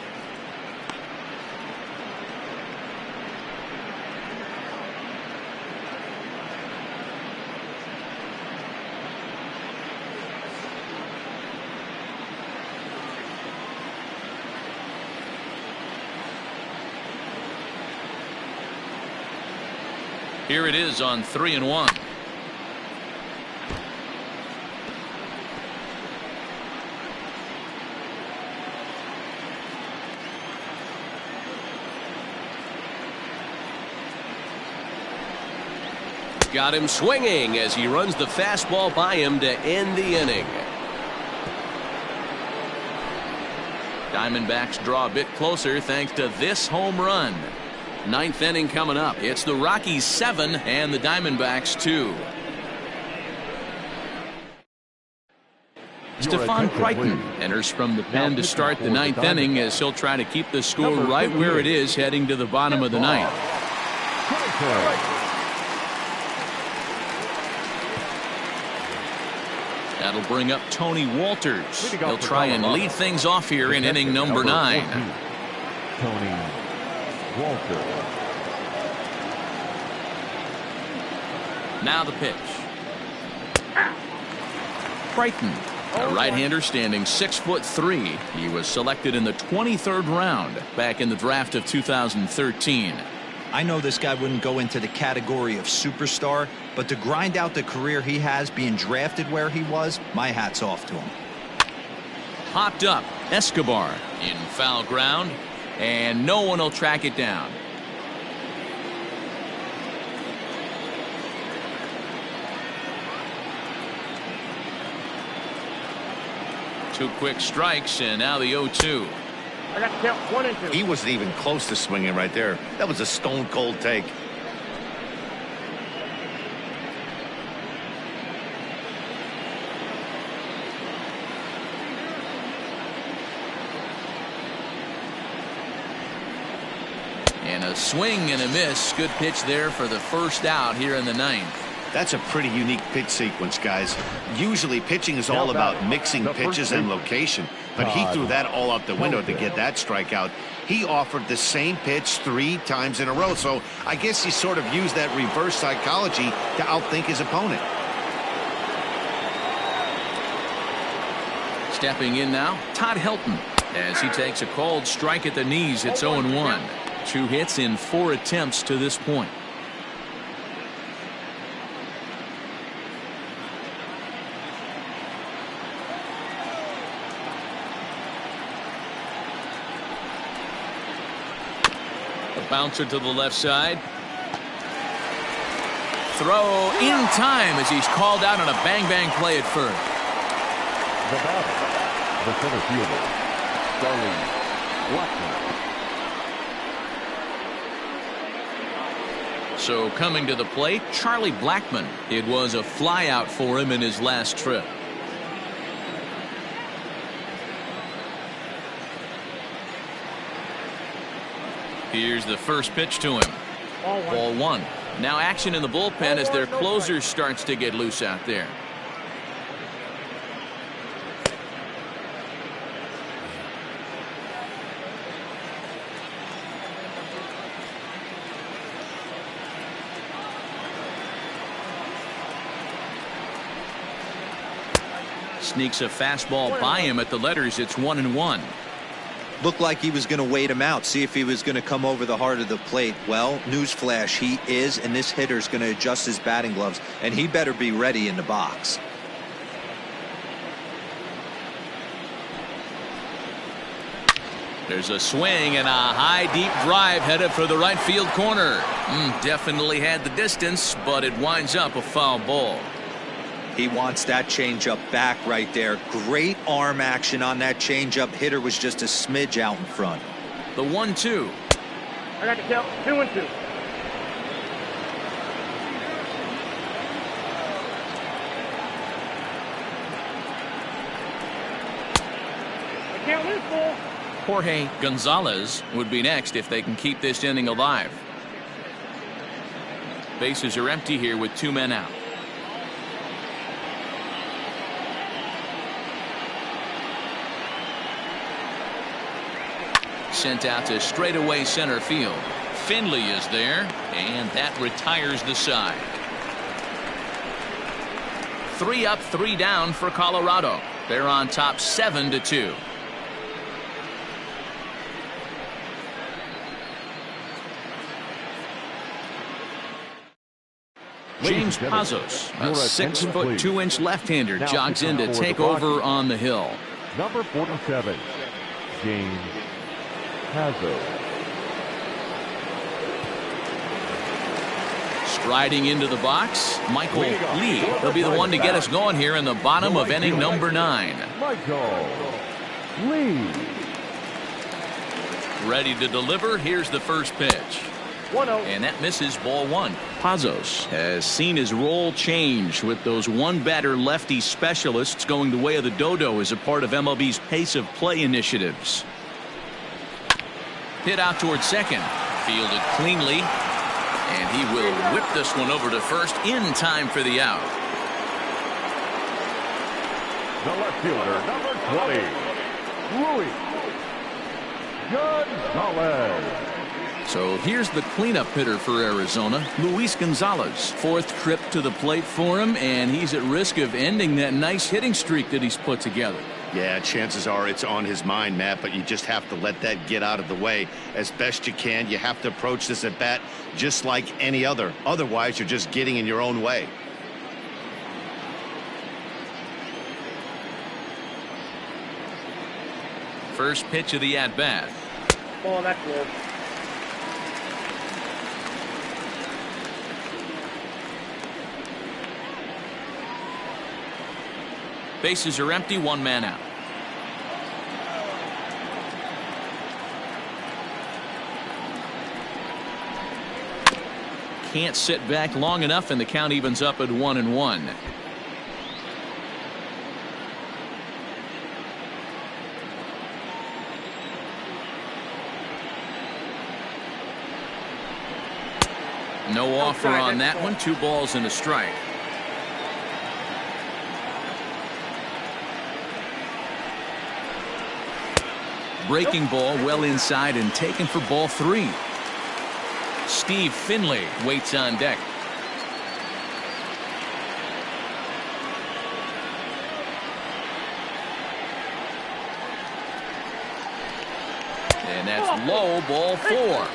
Here it is on 3-1. Got him swinging as he runs the fastball by him to end the inning. Diamondbacks draw a bit closer thanks to this home run. 9th inning coming up. It's the Rockies 7 and the Diamondbacks 2. Stephon Crichton enters from the pen to start the 9th inning as he'll try to keep the score right where it is heading to the bottom of the 9th. That'll bring up Tony Walters. He'll try and lead things off here in inning number 9. Tony Walters. Now the pitch. Crichton, a right-hander standing 6'3". He was selected in the 23rd round back in the draft of 2013. I know this guy wouldn't go into the category of superstar, but to grind out the career he has being drafted where he was, my hat's off to him. Hopped up, Escobar in foul ground, and no one will track it down. Two quick strikes, and now the 0-2. I got to count 1 and 2. He wasn't even close to swinging right there. That was a stone cold take. And a swing and a miss. Good pitch there for the first out here in the ninth. That's a pretty unique pitch sequence, guys. Usually pitching is all about mixing pitches and location, but he threw that all out the window to get that strikeout. He offered the same pitch 3 times in a row, so I guess he sort of used that reverse psychology to outthink his opponent. Stepping in now, Todd Helton, as he takes a called strike at the knees. It's 0-1. 2 hits in 4 attempts to this point. A bouncer to the left side. Throw in time as he's called out on a bang-bang play at first. The batter, the center fielder, Charlie Blackmon. So coming to the plate, Charlie Blackmon. It was a flyout for him in his last trip. Here's the first pitch to him. Ball 1. Now action in the bullpen as their closer starts to get loose out there. Sneaks a fastball by him at the letters. It's 1-1. Looked like he was going to wait him out, see if he was going to come over the heart of the plate. Well, newsflash, he is, and this hitter's going to adjust his batting gloves, and he better be ready in the box. There's a swing and a high deep drive headed for the right field corner. Definitely had the distance, but it winds up a foul ball. He wants that changeup back right there. Great arm action on that changeup. Hitter was just a smidge out in front. The 1-2. I got the count. 2-2. The count is full. Jorge Gonzalez would be next if they can keep this inning alive. Bases are empty here with 2 men out. Sent out to straightaway center field. Finley is there, and that retires the side. 3 up, 3 down for Colorado. They're on top 7-2. James Pazos, a 6'2" left-hander, jogs in to take over on the hill. Number 47, James Pazos. Striding into the box, Michael Lee. He'll be the one to get us going here in the bottom of inning number 9. Michael Lee. Ready to deliver. Here's the first pitch. 1-0. And that misses, ball 1. Pazos has seen his role change with those one-batter lefty specialists going the way of the dodo as a part of MLB's pace of play initiatives. Hit out towards second. Fielded cleanly. And he will whip this one over to first in time for the out. The left fielder, number 20, Luis Gonzalez. So here's the cleanup hitter for Arizona, Luis Gonzalez. 4th trip to the plate for him, and he's at risk of ending that nice hitting streak that he's put together. Yeah, chances are it's on his mind, Matt, but you just have to let that get out of the way as best you can. You have to approach this at bat just like any other. Otherwise, you're just getting in your own way. First pitch of the at-bat. Oh, that's low. Bases are empty, 1 man out. Can't sit back long enough, and the count evens up at 1-1. No offer on that one. 2 balls and a strike. Breaking ball well inside and taken for ball 3. Steve Finley waits on deck. And that's low, ball 4.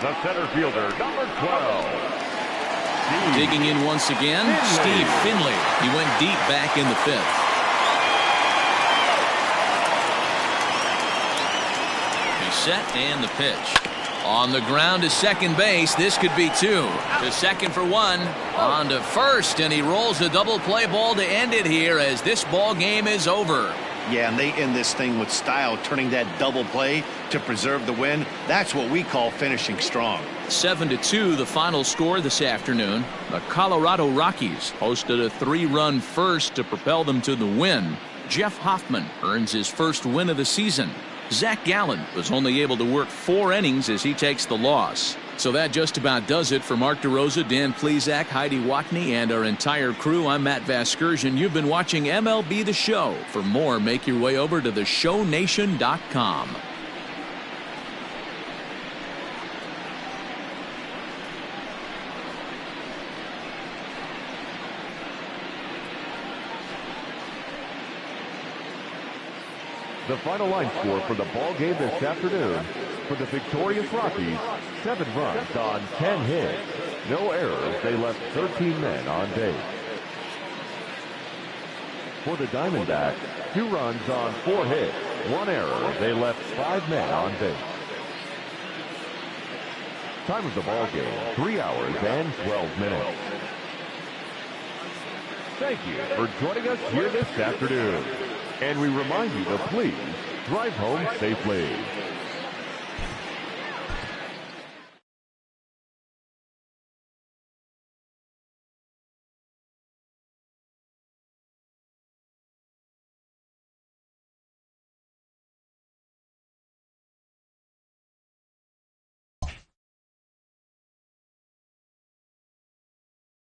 The center fielder, number 12. Digging in once again, Steve Finley. He went deep back in the 5th. He's set and the pitch. On the ground to second base. This could be 2. To second for 1. On to first, and he rolls a double play ball to end it here as this ball game is over. Yeah, and they end this thing with style, turning that double play to preserve the win. That's what we call finishing strong. 7-2 the final score this afternoon. The Colorado Rockies hosted a 3-run first to propel them to the win. Jeff Hoffman earns his first win of the season. Zach Gallen was only able to work 4 innings as he takes the loss. So that just about does it for Mark DeRosa, Dan Plesac, Heidi Watney, and our entire crew. I'm Matt Vasgersian. You've been watching MLB The Show. For more, make your way over to theshownation.com. The final line score for the ball game this afternoon: for the victorious Rockies, 7 runs on 10 hits. No errors. They left 13 men on base. For the Diamondbacks, 2 runs on 4 hits. 1 error. They left 5 men on base. Time of the ball game, 3 hours and 12 minutes. Thank you for joining us here this afternoon. And we remind you to please drive home safely.